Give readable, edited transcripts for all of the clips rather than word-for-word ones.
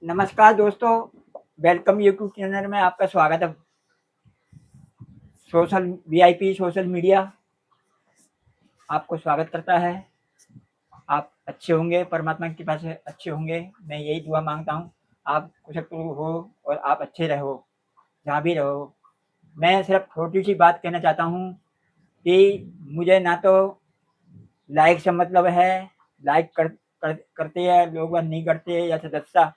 नमस्कार दोस्तों, welcome YouTube channel में आपका स्वागत है। सोशल वीआईपी सोशल मीडिया आपको स्वागत करता है। आप अच्छे होंगे, परमात्मा की कृपा से अच्छे होंगे। मैं यही दुआ मांगता हूँ, आप कुशल हो और आप अच्छे रहो, जहाँ भी रहो। मैं सिर्फ छोटी सी बात कहना चाहता हूँ कि मुझे ना तो लाइक से मतलब है, लाइक करते हैं लोग या नहीं करते, या सदस्यता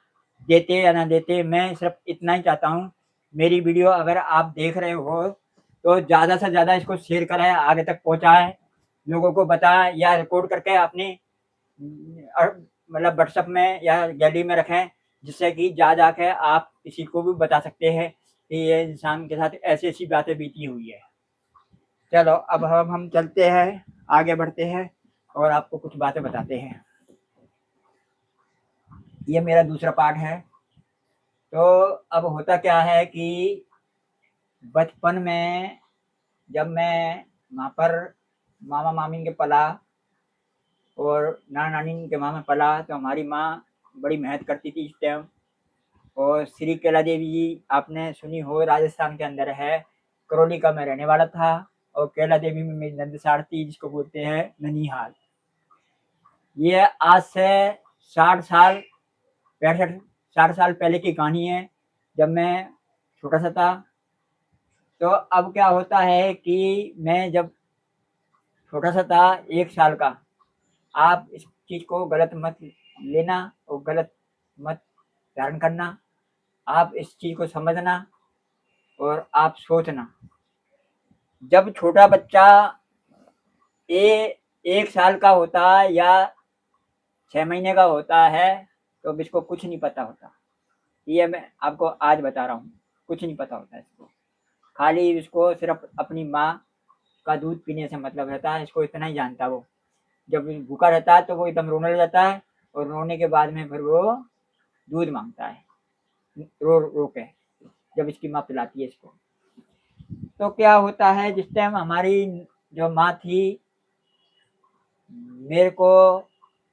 देते या ना देते। मैं सिर्फ इतना ही चाहता हूँ, मेरी वीडियो अगर आप देख रहे हो तो ज़्यादा से ज़्यादा इसको शेयर करें, आगे तक पहुँचाएं, लोगों को बताएं या रिकॉर्ड करके अपनी मतलब व्हाट्सएप में या गैलरी में रखें, जिससे कि जा जाके आप किसी को भी बता सकते हैं कि ये इंसान के साथ ऐसी ऐसी बातें बीती हुई है। चलो अब हम चलते हैं, आगे बढ़ते हैं और आपको कुछ बातें बताते हैं। ये मेरा दूसरा पार्ट है। तो अब होता क्या है कि बचपन में जब मैं वहाँ पर मामा मामी के पला और नाना नानी के वहाँ में पला, तो हमारी माँ बड़ी मेहनत करती थी इस टाइम। और श्री कैला देवी जी आपने सुनी हो, राजस्थान के अंदर है, करौली का मैं रहने वाला था। और कैला देवी में मेरी नंदसार थी, जिसको बोलते हैं ननिहाल। ये आज से 60 साल 65 60 साल पहले की कहानी है, जब मैं छोटा सा था। तो अब क्या होता है कि मैं जब छोटा सा था, 1 साल का, आप इस चीज़ को गलत मत लेना और गलत मत धारण करना। आप इस चीज़ को समझना और आप सोचना। जब छोटा बच्चा ए 1 साल का होता है या 6 महीने का होता है, तो इसको कुछ नहीं पता होता। ये मैं आपको आज बता रहा हूँ, कुछ नहीं पता होता इसको। खाली इसको सिर्फ अपनी माँ का दूध पीने से मतलब रहता है, इसको इतना ही जानता वो। जब भूखा रहता है तो वो एकदम रोने लग जाता है, और रोने के बाद में फिर वो दूध मांगता है, रो रो के, जब इसकी माँ पिलाती है इसको। तो क्या होता है, जिस टाइम हमारी जो माँ थी, मेरे को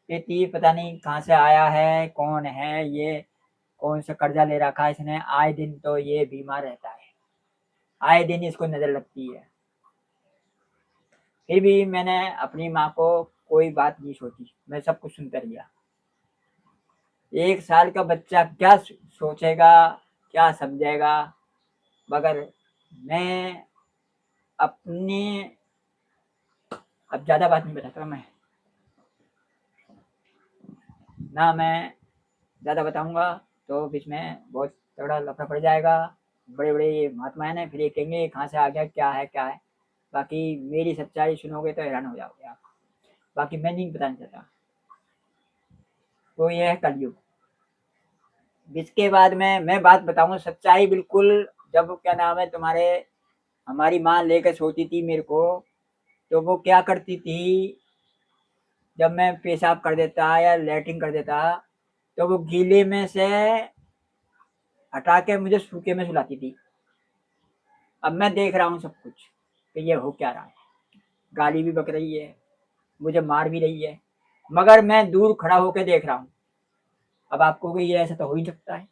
कहती पता नहीं कहाँ से आया है, कौन है ये, कौन सा कर्जा ले रखा है इसने, आए दिन तो ये बीमार रहता है, आए दिन इसको नजर लगती है। फिर भी मैंने अपनी माँ को कोई बात नहीं सोची, मैं सब कुछ सुनता रहा। 1 साल का बच्चा क्या सोचेगा, क्या समझेगा। मगर मैं अपनी, अब ज्यादा बात नहीं बताता मैं, ना मैं ज्यादा बताऊंगा तो बीच में बहुत तगड़ा लफड़ा पड़ जाएगा। बड़े बड़े ये महात्मा है ना, फिर ये कहेंगे कहाँ से आ गया, क्या है क्या है। बाकी मेरी सच्चाई सुनोगे तो हैरान हो जाओगे आप। बाकी मैं नहीं बताना चाहता। तो ये है कलयुग। इसके बाद में मैं बात बताऊंगा सच्चाई बिल्कुल। जब क्या नाम है तुम्हारे, हमारी माँ लेकर सोती थी मेरे को, तो वो क्या करती थी, जब मैं पेशाब कर देता या लेटरिन कर देता, तो वो गीले में से हटा के मुझे सूखे में सुलाती थी। अब मैं देख रहा हूँ सब कुछ कि ये हो क्या रहा है। गाली भी बक रही है, मुझे मार भी रही है, मगर मैं दूर खड़ा होकर देख रहा हूँ। अब आपको ये ऐसा तो हो ही सकता है,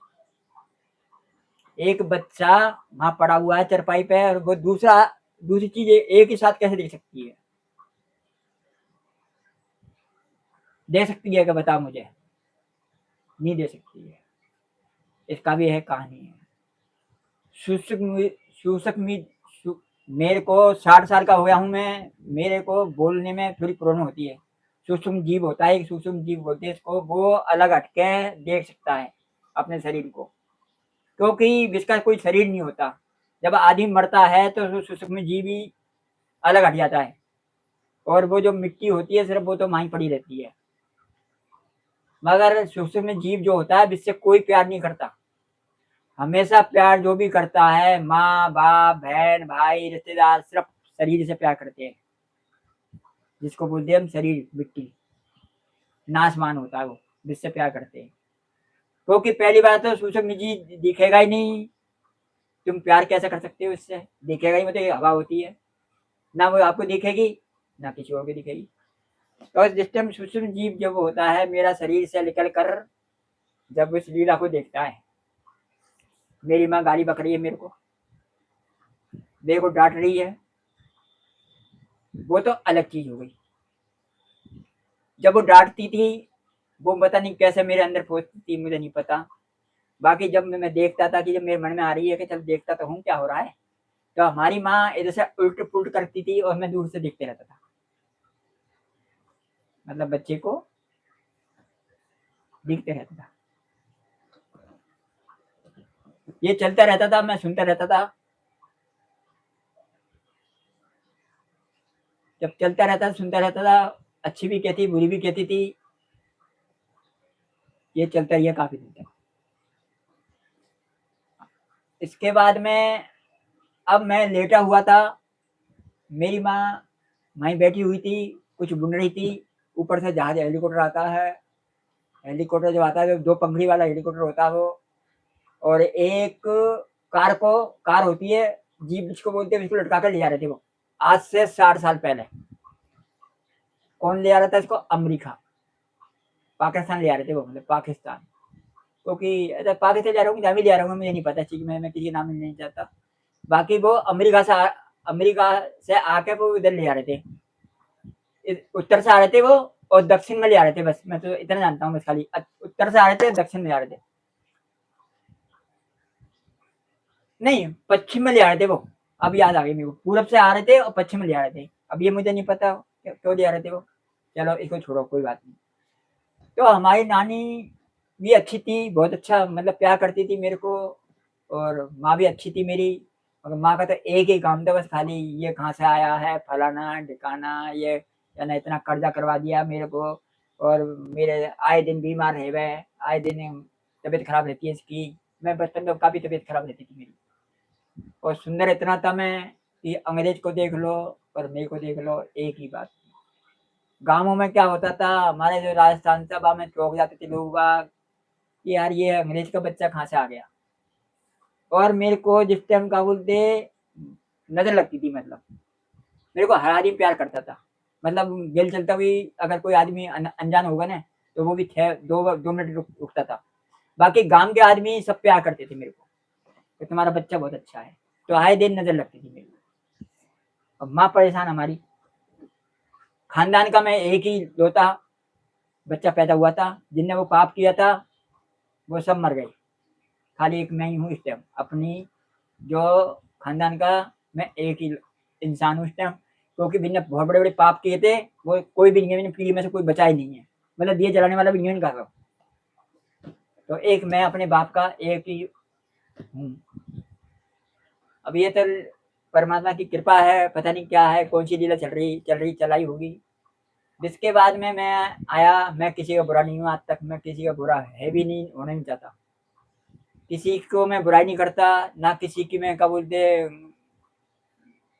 एक बच्चा वहां पड़ा हुआ है चरपाई पे, और वो दूसरी चीज एक ही साथ कैसे देख सकती है, दे सकती है क्या, बताओ मुझे। नहीं दे सकती है। इसका भी है कहानी है। सूचक सूचक मेरे को 60 साल का हो गया हूँ मैं, मेरे को बोलने में थोड़ी प्रॉब्लम होती है। सूक्ष्म जीव होता है, एक सूक्ष्म जीव बोलते हैं इसको, वो अलग हटके देख सकता है अपने शरीर को, क्योंकि जिसका कोई शरीर नहीं होता, जब आदमी मरता है तो सूक्ष्म जीव ही अलग हट जाता है, और वो जो मिट्टी होती है सिर्फ वो तो वहीं पड़ी रहती है। मगर सूक्ष्म जीव जो होता है, जिससे कोई प्यार नहीं करता, हमेशा प्यार जो भी करता है, माँ बाप बहन भाई रिश्तेदार, सिर्फ शरीर से प्यार करते हैं, जिसको बोलते हैं हम शरीर, मिट्टी नाशमान होता है वो, जिससे प्यार करते हैं। क्योंकि पहली बात तो सूचक निजी दिखेगा ही नहीं, तुम प्यार कैसे कर सकते हो इससे, दिखेगा ही, मतलब ये हवा होती है, ना वो आपको दिखेगी ना किसी और को दिखेगी। तो जिस टाइम सूक्ष्म जीव जब होता है, मेरा शरीर से निकल कर जब उस लीला को देखता है, मेरी माँ गाली बक रही है मेरे को डांट रही है, वो तो अलग चीज हो गई। जब वो डांटती थी, वो पता नहीं कैसे मेरे अंदर पहुंचती थी, मुझे नहीं पता। बाकी जब मैं देखता था कि जब मेरे मन में आ रही है कि चल देखता तो हूँ क्या हो रहा है, तो हमारी माँ इधर से उल्ट पुल्ट करती थी और मैं दूर से देखते रहता था, मतलब बच्चे को देखते रहता था। ये चलता रहता था, मैं सुनता रहता था। जब चलता रहता सुनता रहता था, अच्छी भी कहती बुरी भी कहती थी। ये चलता रहा काफी दिन तक। इसके बाद में अब मैं लेटा हुआ था, मेरी माँ वहीं बैठी हुई थी, कुछ बुन रही थी। ऊपर से जहाज हेलीकॉप्टर आता है, हेलीकॉप्टर जो आता है जो 2 पंखड़ी वाला हेलीकॉप्टर होता है वो। और एक कार होती है, जीप जिसको बोलते हैं, इसको लटका कर ले जा रहे थे वो। आज से 60 साल पहले कौन ले आ रहा था इसको? अमेरिका, पाकिस्तान ले आ रहे थे वो, मतलब पाकिस्तान। क्योंकि पाकिस्तान जा रहा हूँ, जहाँ भी ले आ रहा हूँ मुझे नहीं पता चीज, मैं किसी का नाम नहीं चाहता। बाकी वो अमेरिका से आके वो इधर ले आ रहे थे, उत्तर से आ रहे थे वो, और दक्षिण में ले आ रहे थे। बस मैं तो इतना जानता हूँ, बस खाली उत्तर से आ रहे थे, दक्षिण में ले आ रहे थे। नहीं, पश्चिम में ले आ रहे थे वो। अब याद आ गई मेरे को, पूरब से आ रहे थे और पश्चिम में ले आ रहे थे। अब ये मुझे नहीं पता क्यों ले आ रहे थे वो। चलो इसको छोड़ो, कोई बात नहीं। तो हमारी नानी भी अच्छी थी, बहुत अच्छा मतलब प्यार करती थी मेरे को। और माँ भी अच्छी थी मेरी। मगर माँ का तो एक ही काम था बस, खाली ये कहाँ से आया है, फलाना ढिकाना, ये या ना इतना कर्जा करवा दिया मेरे को। और मेरे आए दिन बीमार रह गए, आए दिन तबीयत खराब रहती है इसकी। मैं बचपन में काफी तबीयत खराब रहती थी मेरी। और सुंदर इतना था मैं कि अंग्रेज को देख लो और मेरे को देख लो, एक ही बात। गाँवों में क्या होता था, हमारे जो राजस्थान से, अब हमें चौंक जाते थे लोग बाग कि यार ये अंग्रेज का बच्चा कहाँ से आ गया। और मेरे को जिस टाइम का बोलते नजर लगती थी, मतलब मेरे को हर आदमी प्यार करता था। मतलब गेल चलता हुई अगर कोई आदमी अनजान होगा ना, तो वो भी 2 मिनट रुकता था। बाकी गांव के आदमी सब प्यार करते थे मेरे को कि तुम्हारा बच्चा बहुत अच्छा है। तो आए दिन नजर लगती थी मेरे को। अब माँ परेशान हमारी, खानदान का मैं एक ही लौता बच्चा पैदा हुआ था, जिनने वो पाप किया था वो सब मर गए। खाली एक मैं ही हूँ इस टाइम अपनी जो खानदान का, मैं एक ही इंसान हूँ इस टाइम। क्योंकि मैंने बहुत बड़े बड़े पाप किए थे, वो कोई भी नहीं है, मैंने पीढ़ी में से कोई बचा ही नहीं है। मतलब दिए जलाने वाला भी नहीं कर रहा। तो एक मैं अपने बाप का एक ही हूँ। अब ये तो परमात्मा की कृपा है, पता नहीं क्या है, कौन सी लीला चलाई होगी। जिसके बाद में मैं आया, मैं किसी का बुरा नहीं हूँ आज तक, मैं किसी का बुरा है भी नहीं, होना नहीं चाहता। किसी को मैं बुराई नहीं करता, ना किसी की मैं क्या बोलते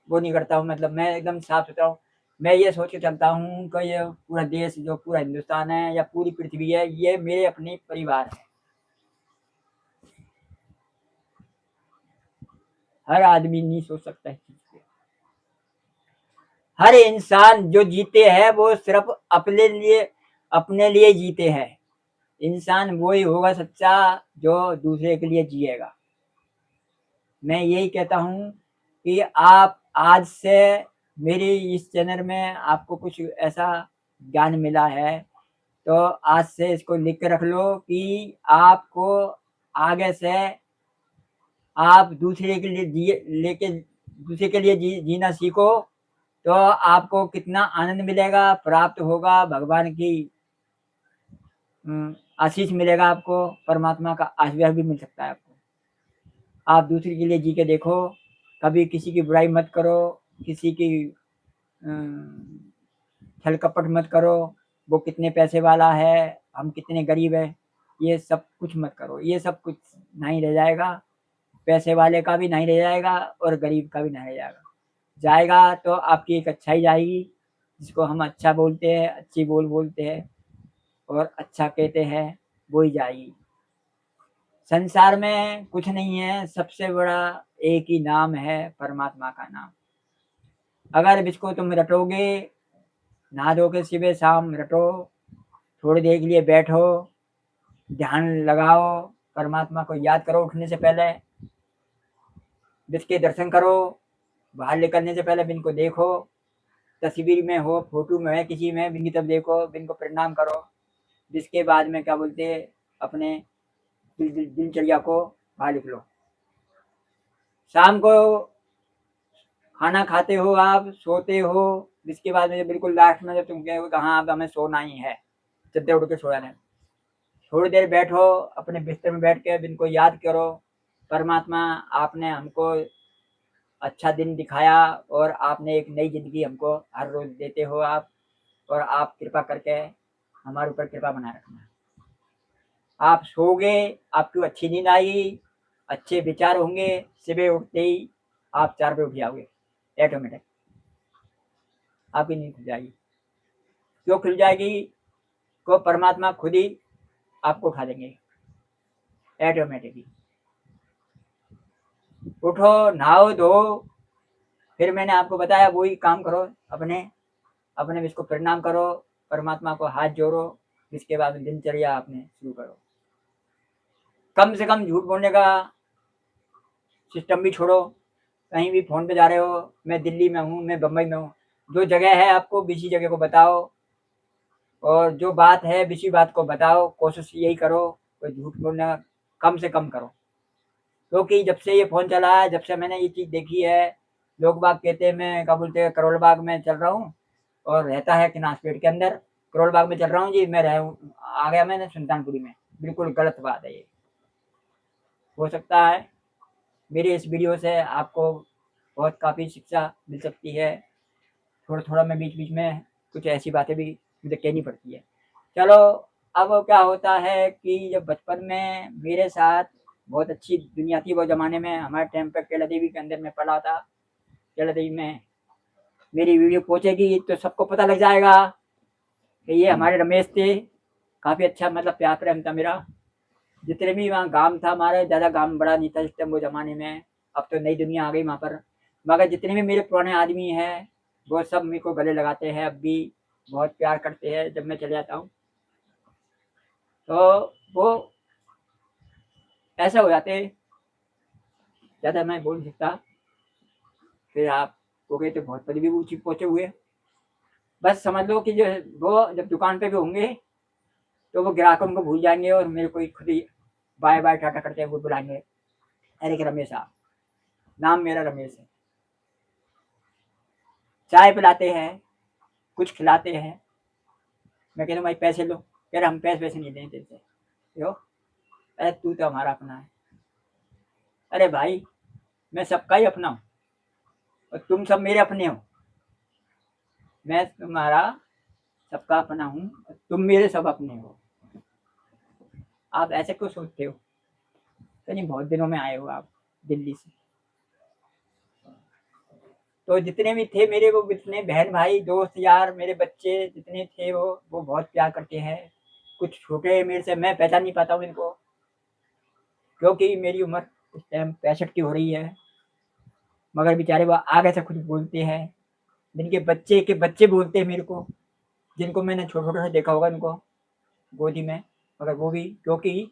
वो नहीं करता हूँ। मतलब मैं एकदम साफ सुथरा हूँ। मैं ये सोच के चलता हूँ कि ये पूरा देश, जो पूरा हिंदुस्तान है या पूरी पृथ्वी है, ये मेरे अपने परिवार है। हर आदमी नहीं सोच सकता इस चीज को। हर इंसान जो जीते हैं वो सिर्फ अपने लिए जीते हैं। इंसान वो ही होगा सच्चा जो दूसरे के लिए जिएगा। मैं यही कहता हूँ कि आप आज से मेरी इस चैनल में आपको कुछ ऐसा ज्ञान मिला है, तो आज से इसको लिख के रख लो कि आपको आगे से आप दूसरे के लिए दूसरे के लिए जीना सीखो। तो आपको कितना आनंद मिलेगा, प्राप्त होगा भगवान की आशीष मिलेगा आपको, परमात्मा का आशीर्वाद भी मिल सकता है आपको। आप दूसरे के लिए जी के देखो, कभी किसी की बुराई मत करो, किसी की छल कपट मत करो। वो कितने पैसे वाला है, हम कितने गरीब है, ये सब कुछ मत करो। ये सब कुछ नहीं रह जाएगा, पैसे वाले का भी नहीं रह जाएगा और गरीब का भी नहीं रह जाएगा। जाएगा तो आपकी एक अच्छाई जाएगी, जिसको हम अच्छा बोलते हैं, अच्छी बोलते हैं और अच्छा कहते हैं, वो ही जाएगी। संसार में कुछ नहीं है, सबसे बड़ा एक ही नाम है, परमात्मा का नाम। अगर इसको तुम रटोगे, नहा धो के सुबह शाम रटो, थोड़ी देर के लिए बैठो, ध्यान लगाओ, परमात्मा को याद करो उठने से पहले, विश्व के दर्शन करो, बाहर निकलने से पहले बिन को देखो, तस्वीर में हो, फोटो में है, किसी में बिन की तब देखो, बिन को प्रणाम करो। जिसके बाद में क्या बोलते हैं, अपने दिनचर्या को बाहर लिख लो। शाम को खाना खाते हो, आप सोते हो, जिसके बाद में बिल्कुल लास्ट में जब तुम कहोगे कहाँ अब हमें सोना ही है, चद्दर उड़ के सो जाना है, थोड़ी देर बैठो, अपने बिस्तर में बैठ के इनको याद करो, परमात्मा आपने हमको अच्छा दिन दिखाया और आपने एक नई ज़िंदगी हमको हर रोज़ देते हो आप, और आप कृपा करके हमारे ऊपर कृपा बनाए रखना। आप सोओगे, आपको अच्छी नींद आएगी, अच्छे विचार होंगे, सुबह उठते ही आप 4 बजे उठ जाओगे, ऑटोमेटिक आपकी नींद खुल जाएगी। क्यों खुल जाएगी? को परमात्मा खुद ही आपको उठा देंगे ऑटोमेटिकली। उठो, नहाओ धो, फिर मैंने आपको बताया वही काम करो, अपने अपने इसको प्रणाम करो, परमात्मा को हाथ जोड़ो, इसके बाद दिनचर्या आपने शुरू करो। कम से कम झूठ बोलने का सिस्टम भी छोड़ो। कहीं भी फ़ोन पे जा रहे हो, मैं दिल्ली में हूँ, मैं बम्बई में हूँ, जो जगह है आपको किसी जगह को बताओ, और जो बात है किसी बात को बताओ, कोशिश यही करो कोई झूठ बोलना कम से कम करो। क्योंकि जब से ये फ़ोन चला है, जब से मैंने ये चीज़ देखी है, लोग बाग कहते हैं मैं क्या बोलते हैं करोल बाग में चल रहा हूँ, और रहता है किनासपेट के अंदर, करोल बाग में चल रहा हूँ जी, मैं आ गया मैंने सुल्तानपुरी में। बिल्कुल गलत बात है ये। हो सकता है मेरी इस वीडियो से आपको बहुत काफ़ी शिक्षा मिल सकती है। थोड़ा थोड़ा मैं बीच बीच में कुछ ऐसी बातें भी मुझे कहनी पड़ती है। चलो, अब क्या होता है कि जब बचपन में मेरे साथ बहुत अच्छी दुनिया थी, वो ज़माने में हमारे टाइम पे कैला देवी के अंदर में पढ़ा था। कैला देवी में मेरी वीडियो पहुँचेगी तो सबको पता लग जाएगा कि ये हमारे रमेश थे। काफ़ी अच्छा मतलब प्यार प्रेम था मेरा। जितने भी वहाँ गांव था हमारे, ज़्यादा गांव बड़ा नहीं था इस टाइम वो ज़माने में, अब तो नई दुनिया आ गई वहाँ पर। मगर जितने भी मेरे पुराने आदमी हैं वो सब मेरे को गले लगाते हैं, अब भी बहुत प्यार करते हैं जब मैं चले जाता हूँ। तो वो ऐसा हो जाते, ज़्यादा मैं बोल नहीं सकता। फिर आप हो गए तो बहुत बड़ी भी ऊँची पहुँचे हुए। बस समझ लो कि जो वो जब दुकान पे भी होंगे तो वो ग्राहकों को भूल जाएँगे और मेरे को ही खुद ही बाय बाय टाटा करते हुए बुलाएँगे, अरे कि रमेश साहब, नाम मेरा रमेश है। चाय पिलाते हैं, कुछ खिलाते हैं। मैं कहता हूँ भाई पैसे लो, कह रहे हम पैसे नहीं देंगे तेरे से। क्यों? अरे तू तो हमारा अपना है। अरे भाई, मैं सबका ही अपना हूँ और तुम सब मेरे अपने हो। मैं तुम्हारा सबका अपना हूँ, तुम मेरे सब अपने हो। आप ऐसे क्यों सोचते हो? कहीं बहुत दिनों में आए हो आप दिल्ली से। तो जितने भी थे मेरे, वो जितने बहन भाई दोस्त यार मेरे बच्चे जितने थे वो बहुत प्यार करते हैं। कुछ छोटे मेरे से, मैं पहचान नहीं पाता हूँ इनको, क्योंकि मेरी उम्र इस टाइम 65 की हो रही है। मगर बेचारे वो आगे से कुछ बोलते हैं, जिनके बच्चे के बच्चे बोलते हैं मेरे को, जिनको मैंने छोटे छोटे से देखा होगा इनको गोदी में। मगर वो भी, क्योंकि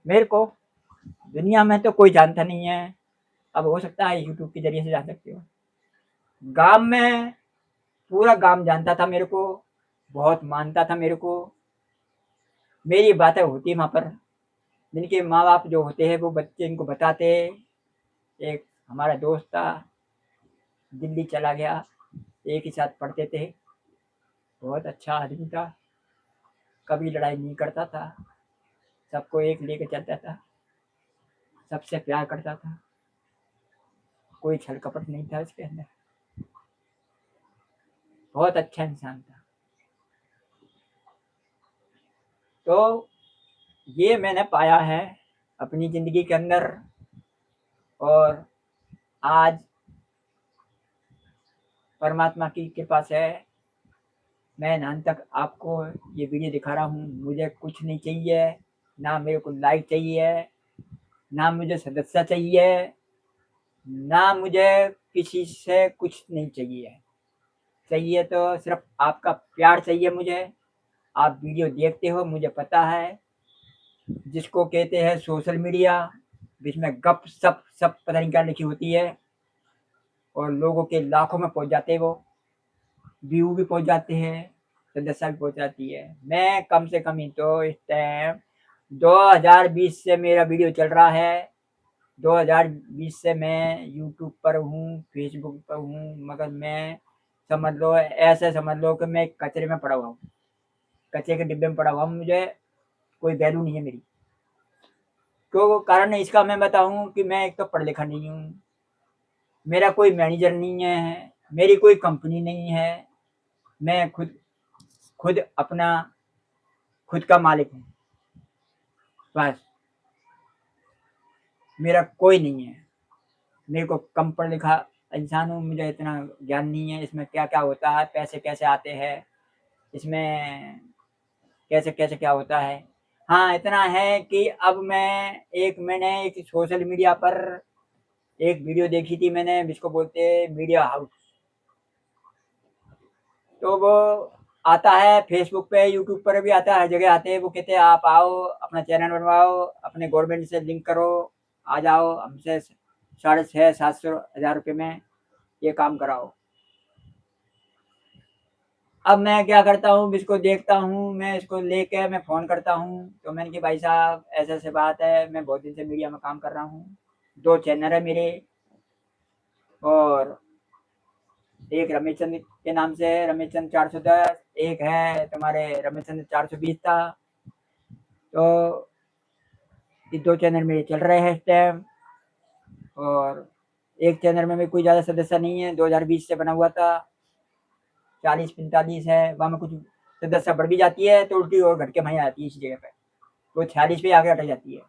मेरे को दुनिया में तो कोई जानता नहीं है, अब हो सकता है यूट्यूब के जरिए से जान सकते हो। गांव में पूरा गांव जानता था मेरे को, बहुत मानता था मेरे को, मेरी बातें होती वहाँ पर। जिनके माँ बाप जो होते हैं वो बच्चे इनको बताते। एक हमारा दोस्त था, दिल्ली चला गया, एक ही साथ पढ़ते थे, बहुत अच्छा आदमी था, कभी लड़ाई नहीं करता था, सबको एक लेके चलता था, सबसे प्यार करता था, कोई छल कपट नहीं था उसके अंदर, बहुत अच्छा इंसान था। तो ये मैंने पाया है अपनी ज़िंदगी के अंदर, और आज परमात्मा की कृपा से मैं नान तक आपको ये वीडियो दिखा रहा हूँ। मुझे कुछ नहीं चाहिए, ना मेरे को लाइक चाहिए, ना मुझे सदस्य चाहिए, ना मुझे किसी से कुछ नहीं चाहिए। चाहिए तो सिर्फ आपका प्यार चाहिए मुझे, आप वीडियो देखते हो, मुझे पता है, जिसको कहते हैं सोशल मीडिया, जिसमें गप सप सब पता नहीं क्या लिखी होती है, और लोगों के लाखों में पहुंच जाते हैं, वो व्यू भी पहुंच जाते हैं, सदस्यता भी पहुंच जाती है। मैं कम से कम ही तो इस टाइम 2020 से मेरा वीडियो चल रहा है। 2020 से मैं यूट्यूब पर हूँ, फेसबुक पर हूँ, मगर मैं समझ लो, ऐसे समझ लो कि मैं कचरे में पड़ा हुआ हूँ, कचरे के डिब्बे में पड़ा हुआ हूँ, मुझे कोई वैल्यू नहीं है मेरी। क्यों कारण इसका मैं बताऊँ कि मैं एक तो पढ़ा लिखा नहीं हूँ, मेरा कोई मैनेजर नहीं है, मेरी कोई कंपनी नहीं है, मैं खुद खुद अपना खुद का मालिक हूँ, बस। मेरा कोई नहीं है, मेरे को कम पढ़ा लिखा इंसान हूँ, मुझे इतना ज्ञान नहीं है इसमें क्या क्या होता है, पैसे कैसे आते हैं, इसमें कैसे कैसे क्या होता है। हाँ, इतना है कि अब मैंने एक सोशल मीडिया पर एक वीडियो देखी थी मैंने, जिसको बोलते हैं मीडिया हाउस। तो वो आता है फेसबुक पे, यूट्यूब पर भी आता है, हर जगह आते हैं। वो कहते हैं आप आओ, अपना चैनल बनवाओ, अपने गवर्नमेंट से लिंक करो, आ जाओ हमसे 650-700 हज़ार रुपये में ये काम कराओ। अब मैं क्या करता हूँ, जिसको देखता हूँ मैं, इसको लेके मैं फ़ोन करता हूँ, तो मैंने कि भाई साहब ऐसे ऐसे बात है, मैं बहुत दिन से मीडिया में काम कर रहा हूँ, 2 चैनल है मेरे, और एक रमेश चंद के नाम से है, रमेश चंद 410, एक है तुम्हारे रमेश चंद 420 था। तो ये 2 चैनल मेरे चल रहे हैं इस टाइम, और एक चैनल में भी कोई ज़्यादा सदस्य नहीं है, 2020 से बना हुआ था, 40-45 है, वहाँ में कुछ सदस्य बढ़ भी जाती है तो उल्टी और घट के वहीं आती है इसी जगह पे, तो 46 पे आके अटक जाती है,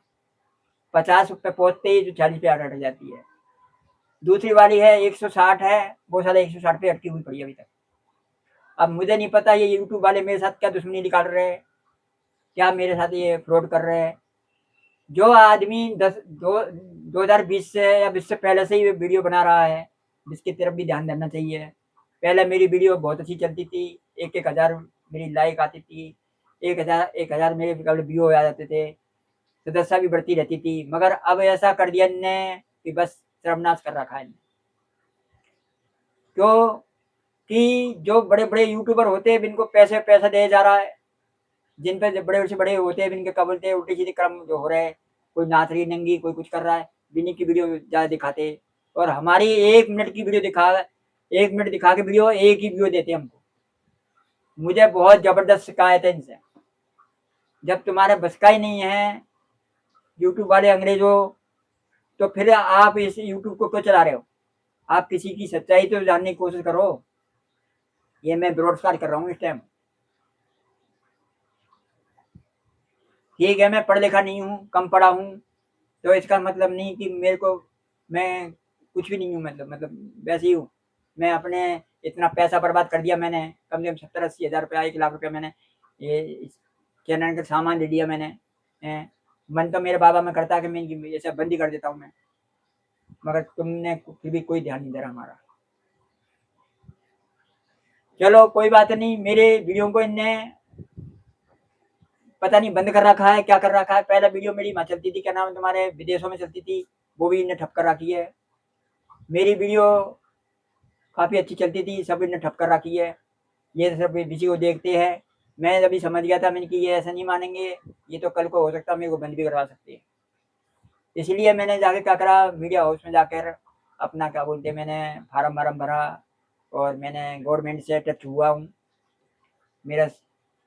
50 पे पहुँचते ही तो 40 पे आके अटक जाती है। दूसरी वाली है 160 है, वो साला 160 पे अटकी हुई पड़ी है अभी तक। अब मुझे नहीं पता ये यूट्यूब वाले मेरे साथ क्या दुश्मनी निकाल रहे हैं, क्या मेरे साथ ये फ्रॉड कर रहे हैं। जो आदमी 2020 से या 20 से पहले से ही वीडियो बना रहा है, जिसकी तरफ भी ध्यान देना चाहिए। पहले मेरी वीडियो बहुत अच्छी चलती थी, 1-1 हज़ार मेरी लाइक आती थी, 1 हज़ार मेरे व्यू आ जाते थे, सदस्यता भी बढ़ती रहती थी। मगर अब ऐसा कर दिया इनने कि बस सर्वनाश कर रखा है। क्यों कि जो बड़े बड़े यूट्यूबर होते हैं, जिनको पैसे पैसा दिया जा रहा है, जिन पे बड़े से बड़े होते हैं, इनके क्या बोलते हैं, उल्टी सीधी क्रम जो हो रहे हैं, कोई नाच रही नंगी, कोई कुछ कर रहा है, बिन्नी की वीडियो ज़्यादा दिखाते हैं, और हमारी 1 मिनट की वीडियो 1 मिनट दिखा के वीडियो एक ही वीडियो देते हैं हमको। मुझे बहुत ज़बरदस्त शिकायत है इनसे। जब तुम्हारे बस का ही नहीं है यूट्यूब वाले अंग्रेजों, तो फिर आप इस यूट्यूब को क्यों चला रहे हो? आप किसी की सच्चाई तो जानने की कोशिश करो। ये मैं ब्रॉडकास्ट कर रहा हूँ इस टाइम। ठीक है, मैं पढ़ा लिखा नहीं हूँ, कम पढ़ा हूँ, तो इसका मतलब नहीं कि मेरे को मैं कुछ भी नहीं हूँ, मतलब वैसे ही हूँ। मैं अपने इतना पैसा बर्बाद कर दिया मैंने, कम से कम 70-80 हज़ार रुपया, 1 लाख रुपया मैंने ये इस चैनल का सामान ले लिया मैंने। मन तो मेरे बाबा में करता है कि मैं ये सब बंद ही कर देता हूँ मैं, मगर तुमने फिर भी कोई ध्यान नहीं दे रहा हमारा। चलो कोई बात नहीं, मेरे वीडियो को इनने पता नहीं बंद कर रखा है, क्या कर रखा है। पहले वीडियो मेरी वहाँ चलती थी, क्या नाम है तुम्हारे, विदेशों में चलती थी, वो भी इनने ठप कर रखी है। मेरी वीडियो काफ़ी अच्छी चलती थी, सब इनने ठप कर रखी है। ये सब किसी को देखते हैं। मैं अभी समझ गया था मैंने कि ये ऐसा नहीं मानेंगे, ये तो कल को हो सकता है मेरे को बंद भी करवा सकते हैं। इसलिए मैंने जाके क्या करा, मीडिया हाउस में जाकर अपना क्या बोलते हैं, मैंने फार्म वारम भरा, और मैंने गवर्नमेंट से टच हुआ हूँ। मेरा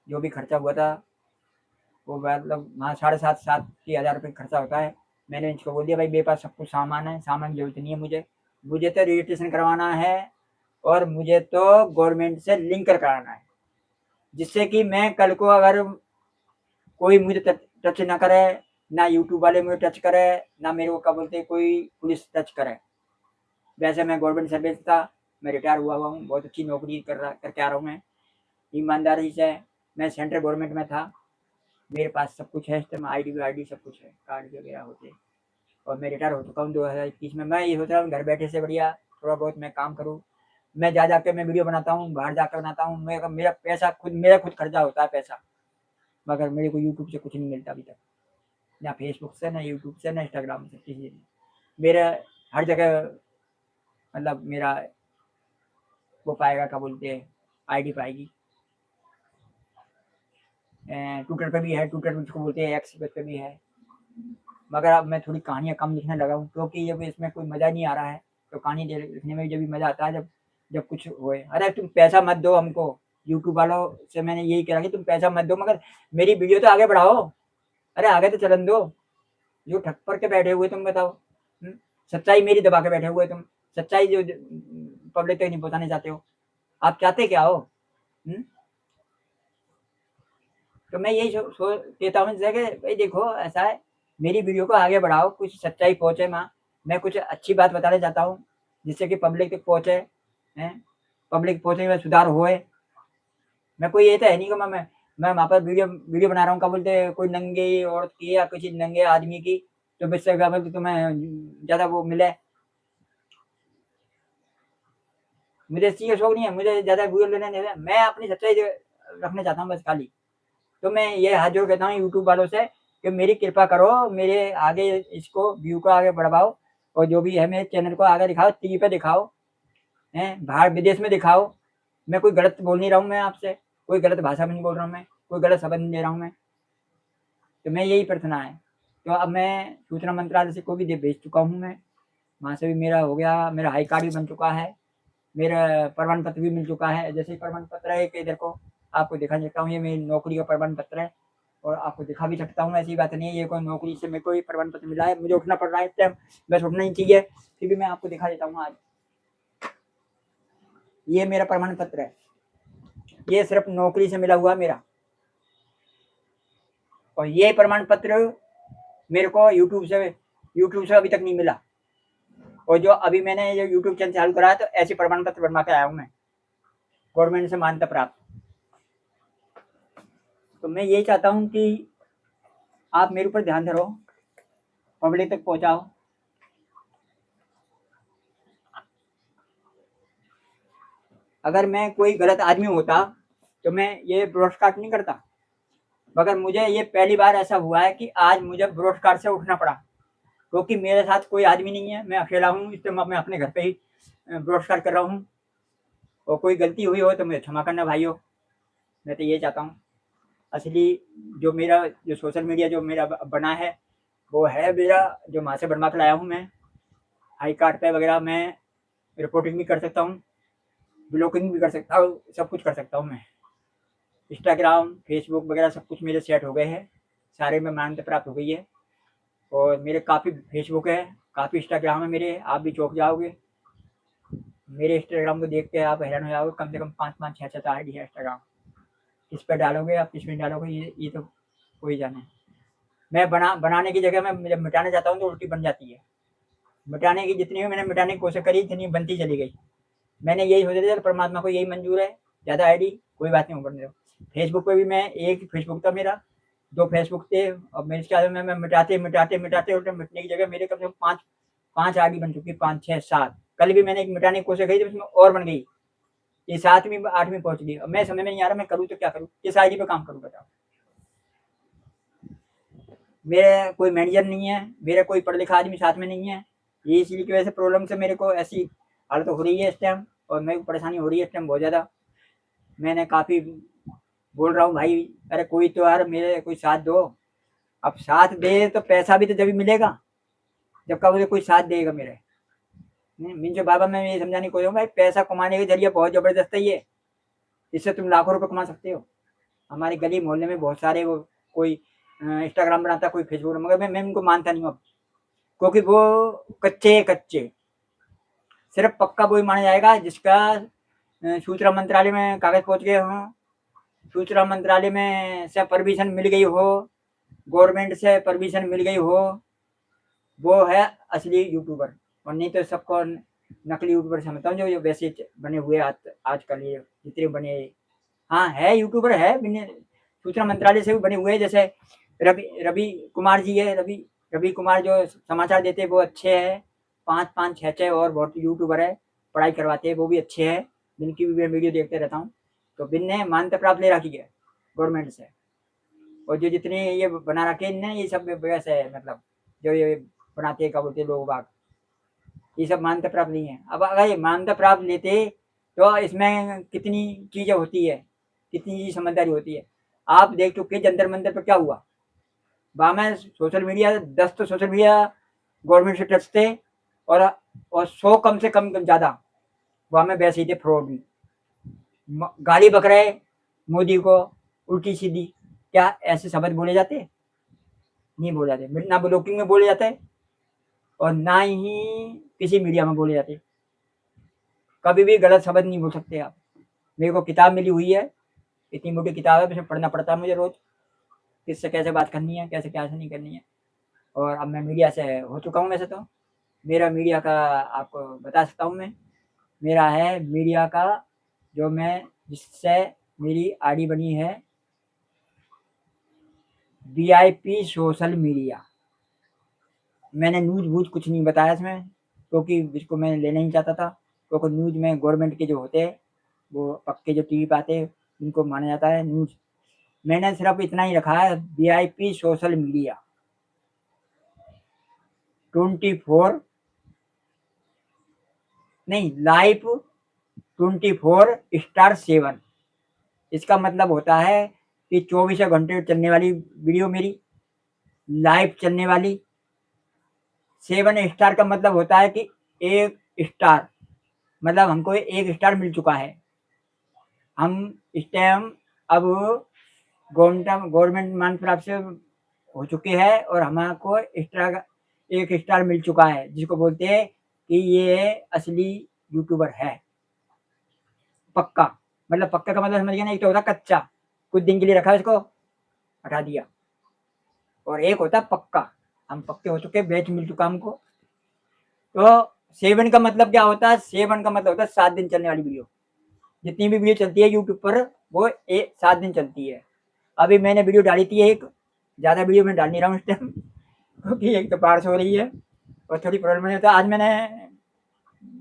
जो भी खर्चा हुआ था वो मतलब वहाँ 7,500-7,000 रुपये खर्चा होता है। मैंने इसको बोल दिया भाई मेरे पास सब कुछ सामान है, सामान की जरूरत नहीं है मुझे, मुझे तो रजिस्ट्रेशन करवाना है, और मुझे तो गवर्नमेंट से लिंक कराना है, जिससे कि मैं कल को अगर कोई मुझे टच ना करे, ना यूट्यूब वाले मुझे टच करे, ना मेरे को क्या बोलते कोई पुलिस टच करे। वैसे मैं गवर्नमेंट सर्विस था, मैं रिटायर हुआ हूँ, बहुत अच्छी नौकरी करके आ रहा हूँ मैं ईमानदारी से। मैं सेंट्रल गवर्नमेंट में था, मेरे पास सब कुछ है, इस टाइम आईडी सब कुछ है, कार्ड वगैरह होते, और मैं रिटायर हो चुका हूँ 2021 में। मैं ये सोच रहा हूँ घर बैठे से बढ़िया थोड़ा बहुत मैं काम करूँ, मैं जा के मैं वीडियो बनाता हूँ, बाहर जाकर बनाता हूँ, मेरा पैसा खुद, मेरा खुद खर्चा होता है पैसा, मगर मेरे को यूट्यूब से कुछ नहीं मिलता अभी तक, ना फेसबुक से, ना यूट्यूब से, ना इंस्टाग्राम से, किसी से। मेरा हर जगह मतलब मेरा वो पाएगा, क्या बोलते हैं, आईडी पाएगी। ट्विटर पे भी है, ट्विटर जिसको बोलते हैं एक्स पे भी है, मगर अब मैं थोड़ी कहानियाँ कम लिखने लगा हूँ, क्योंकि जब इसमें कोई मज़ा नहीं आ रहा है, तो कहानी लिखने में जब भी मज़ा आता है, जब जब कुछ होए। अरे तुम पैसा मत दो हमको, यूट्यूब वालों से मैंने यही कहा कि तुम पैसा मत दो, मगर मेरी वीडियो तो आगे बढ़ाओ। अरे आगे तो चलन दो, जो ठक पर के बैठे हुए तुम बताओ। सच्चाई मेरी दबा के बैठे हुए तुम, सच्चाई जो पब्लिक तक नहीं पहुंचाने चाहते हो। आप चाहते क्या हो? तो मैं यही कहता हूँ जैसे कि भाई देखो, ऐसा है, मेरी वीडियो को आगे बढ़ाओ, कुछ सच्चाई पहुंचे। मैं कुछ अच्छी बात बताना चाहता हूँ, जिससे कि पब्लिक तक पहुंचे, हैं, पब्लिक पहुंचने में सुधार होए। मैं कोई ये तो है नहीं कि मैं वहाँ पर वीडियो वीडियो बना रहा हूँ, क्या बोलते हैं, कोई नंगे औरत की या किसी नंगे आदमी की, तो इससे क्या बोलते तुम्हें ज़्यादा वो मिले। मुझे इस चीज़ का शौक नहीं है, मुझे ज़्यादा वीडियो लेने नहीं है, मैं अपनी सच्चाई रखना चाहता हूँ बस खाली। तो मैं ये हाथ जोड़ कहता हूँ यूट्यूब वालों से कि मेरी कृपा करो, मेरे आगे इसको व्यू को आगे बढ़ाओ, और जो भी है मेरे चैनल को आगे दिखाओ, टीवी पे दिखाओ, हैं, बाहर विदेश में दिखाओ। मैं कोई गलत बोल नहीं रहा हूँ, मैं आपसे कोई गलत भाषा में नहीं बोल रहा हूँ, मैं कोई गलत शब्द नहीं दे रहा हूँ मैं। तो मैं यही प्रार्थना है। तो अब मैं सूचना मंत्रालय से को भी भेज चुका हूँ मैं, वहाँ से भी मेरा हो गया, मेरा हाई कार्ड भी बन चुका है, मेरा प्रमाण पत्र भी मिल चुका है। जैसे प्रमाण पत्र है कि देखो, आपको दिखा सकता हूँ, ये मेरी नौकरी का प्रमाण पत्र है, और आपको दिखा भी सकता हूँ। ऐसी बात नहीं है, ये कोई नौकरी से मेरे को प्रमाण पत्र मिला है, मुझे उठना पड़ रहा है इस टाइम, बस उठना ही चाहिए, फिर भी मैं आपको दिखा देता हूँ आज। ये मेरा प्रमाण पत्र है, ये सिर्फ नौकरी से मिला हुआ मेरा, और ये प्रमाण पत्र मेरे को यूट्यूब से अभी तक नहीं मिला। और जो अभी मैंने जो यूट्यूब चैनल चालू करा है, तो ऐसे प्रमाण पत्र बनवा के आया हूँ मैं, गवर्नमेंट से मान्यता प्राप्त। तो मैं यही चाहता हूँ कि आप मेरे ऊपर ध्यान धरो, पब्लिक तक पहुँचाओ। अगर मैं कोई गलत आदमी होता तो मैं ये ब्रॉडकास्ट नहीं करता, मगर मुझे ये पहली बार ऐसा हुआ है कि आज मुझे ब्रॉडकास्ट से उठना पड़ा, क्योंकि मेरे साथ कोई आदमी नहीं है, मैं अकेला हूँ, इसलिए मैं अपने घर पे ही ब्रॉडकास्ट कर रहा हूँ। और कोई गलती हुई हो तो मुझे क्षमा करना भाइयों, मैं तो ये चाहता हूँ। असली जो मेरा जो सोशल मीडिया जो मेरा बना है, वो है मेरा जो वहाँ से बनवा कर लाया हूँ मैं, हाई कार्ड पे वगैरह मैं रिपोर्टिंग भी कर सकता हूँ, ब्लॉगिंग भी कर सकता हूँ, सब कुछ कर सकता हूँ मैं। इंस्टाग्राम, फेसबुक वगैरह सब कुछ मेरे सेट हो गए हैं, सारे में मान्यता प्राप्त हो गई है। और मेरे काफ़ी फेसबुक है, काफ़ी इंस्टाग्राम है मेरे, आप भी चौंक जाओगे मेरे इंस्टाग्राम को देख के, आप हैरान हो जाओगे। कम से कम 5-5 6-6 आईडी है इंस्टाग्राम, किस पे डालोगे आप, किस में डालोगे, ये तो कोई जाने। मैं बनाने की जगह में जब मिटाना चाहता हूँ तो उल्टी बन जाती है। मिटाने की जितनी भी मैंने मिटाने की कोशिश करी, इतनी बनती चली गई। मैंने यही सोचा था, परमात्मा को यही मंजूर है, ज़्यादा आईडी कोई बात नहीं, ऊपर फेसबुक पे भी मैं एक फेसबुक था मेरा, 2 फेसबुक थे, और मेरे ख्याल में मैं मिटाते मिटने की जगह मेरे कम से कम 5 आईडी बन चुकी है, 5 6 7। कल भी मैंने एक मिटाने की कोशिश करी थी, उसमें और बन गई, ये 7वीं 8वीं पहुंच गई। अब मैं समझ में नहीं आ रहा मैं करूँ तो क्या करूँ, किस आईडी पे काम करूँ बताओ। मेरे कोई मैनेजर नहीं है, मेरा कोई पढ़ा लिखा आदमी साथ में नहीं है, ये इसी की वजह से प्रॉब्लम से मेरे को ऐसी हालत हो रही है इस टाइम, और मेरे को परेशानी हो रही है इस टाइम बहुत ज़्यादा। मैंने काफ़ी बोल रहा हूँ भाई, अरे कोई तो यार मेरे कोई साथ दो। अब साथ दे तो पैसा भी तो जब मिलेगा, जब का मुझे कोई साथ देगा मेरे। मीन जो बाबा, मैं ये समझाने को भाई, पैसा कमाने के जरिए बहुत ज़बरदस्त है ये, इससे तुम लाखों रुपए कमा सकते हो। हमारे गली मोहल्ले में बहुत सारे वो, कोई इंस्टाग्राम बनाता, कोई फेसबुक, मगर मैं उनको मानता नहीं हूँ अब, क्योंकि वो कच्चे कच्चे। सिर्फ पक्का वही माना जाएगा जिसका सूचना मंत्रालय में कागज पहुंच गए हों, सूचना मंत्रालय में से परमिशन मिल गई हो, गवर्नमेंट से परमिशन मिल गई हो, वो है असली यूट्यूबर। और नहीं तो सबको नकली यूट्यूबर समझता हूँ, जो वैसे बने हुए आजकल ये जितने बने। हाँ है, यूट्यूबर है, सूचना मंत्रालय से भी बने हुए हैं, जैसे रवि रवि कुमार जी है, रवि कुमार जो समाचार देते हैं वो अच्छे हैं, 5-5 6-6 और बहुत यूट्यूबर है, पढ़ाई करवाते हैं वो भी अच्छे हैं, जिनकी भी मैं वीडियो देखते रहता हूँ। तो बिन ने मान्यता प्राप्त ले रखी है गवर्नमेंट से, और जो जितने ये बना रखे इनने ये सब वैसे है, मतलब जो ये बनाते हैं क्या बोलते हैं लोग बाग, ये सब मान्यता प्राप्त नहीं है। अब अगर ये मान्यता प्राप्त लेते तो इसमें कितनी चीज़ें होती है, कितनी चीज़ समझदारी होती है। आप देख चुके जंतर मंतर पर क्या हुआ, वहाँ में सोशल मीडिया 10 तो सोशल मीडिया गवर्नमेंट से टच थे, और 100 कम से कम ज़्यादा वहाँ में वैसे ही थे फ्रॉड भी, गाली बक रहे मोदी को उल्टी सीधी। क्या ऐसे शब्द बोले जाते? नहीं बोले जाते, ना ब्लॉकिंग में बोले जाते हैं और ना ही किसी मीडिया में बोले जाते। कभी भी गलत शब्द नहीं बोल सकते आप। मेरे को किताब मिली हुई है, इतनी मोटी किताब है, उसमें पढ़ना पड़ता है मुझे रोज, किससे कैसे बात करनी है, कैसे कैसे नहीं करनी है। और अब मैं मीडिया से हो चुका हूँ। वैसे तो मेरा मीडिया का आपको बता सकता हूँ मैं, मेरा है मीडिया का, जो मैं जिससे मेरी आईडी बनी है VIP सोशल मीडिया। मैंने न्यूज़ वूज कुछ नहीं बताया इसमें, क्योंकि जिसको मैं लेना ही चाहता था, क्योंकि न्यूज़ में गवर्नमेंट के जो होते हैं वो पक्के जो टीवी पे आते हैं उनको माना जाता है न्यूज़। मैंने सिर्फ इतना ही रखा है VIP सोशल मीडिया 24 नहीं लाइव 24/7। इसका मतलब होता है कि 24 घंटे चलने वाली वीडियो मेरी लाइव चलने वाली। 7 स्टार का मतलब होता है कि 1 स्टार, मतलब हमको 1 स्टार मिल चुका है। हम इस टाइम अब गवर्नमेंट मान प्राप्त से हो चुके हैं और हमको स्टार 1 स्टार मिल चुका है, जिसको बोलते हैं कि ये असली यूट्यूबर है पक्का। मतलब पक्का का मतलब समझ गया ना, एक तो होता कच्चा, कुछ दिन के लिए रखा इसको हटा दिया, और एक होता पक्का, हम पक्के हो चुके, बैच मिल चुका हमको। तो 7 का मतलब क्या होता है? 7 का मतलब होता है 7 दिन चलने वाली वीडियो। जितनी भी वीडियो चलती है यूट्यूब पर वो 7 दिन चलती है। अभी मैंने वीडियो डाली थी एक, ज़्यादा वीडियो मैं डाल नहीं रहा हूँ इस टाइम, क्योंकि एक तो बारिश हो रही है और थोड़ी प्रॉब्लम नहीं होता। आज मैंने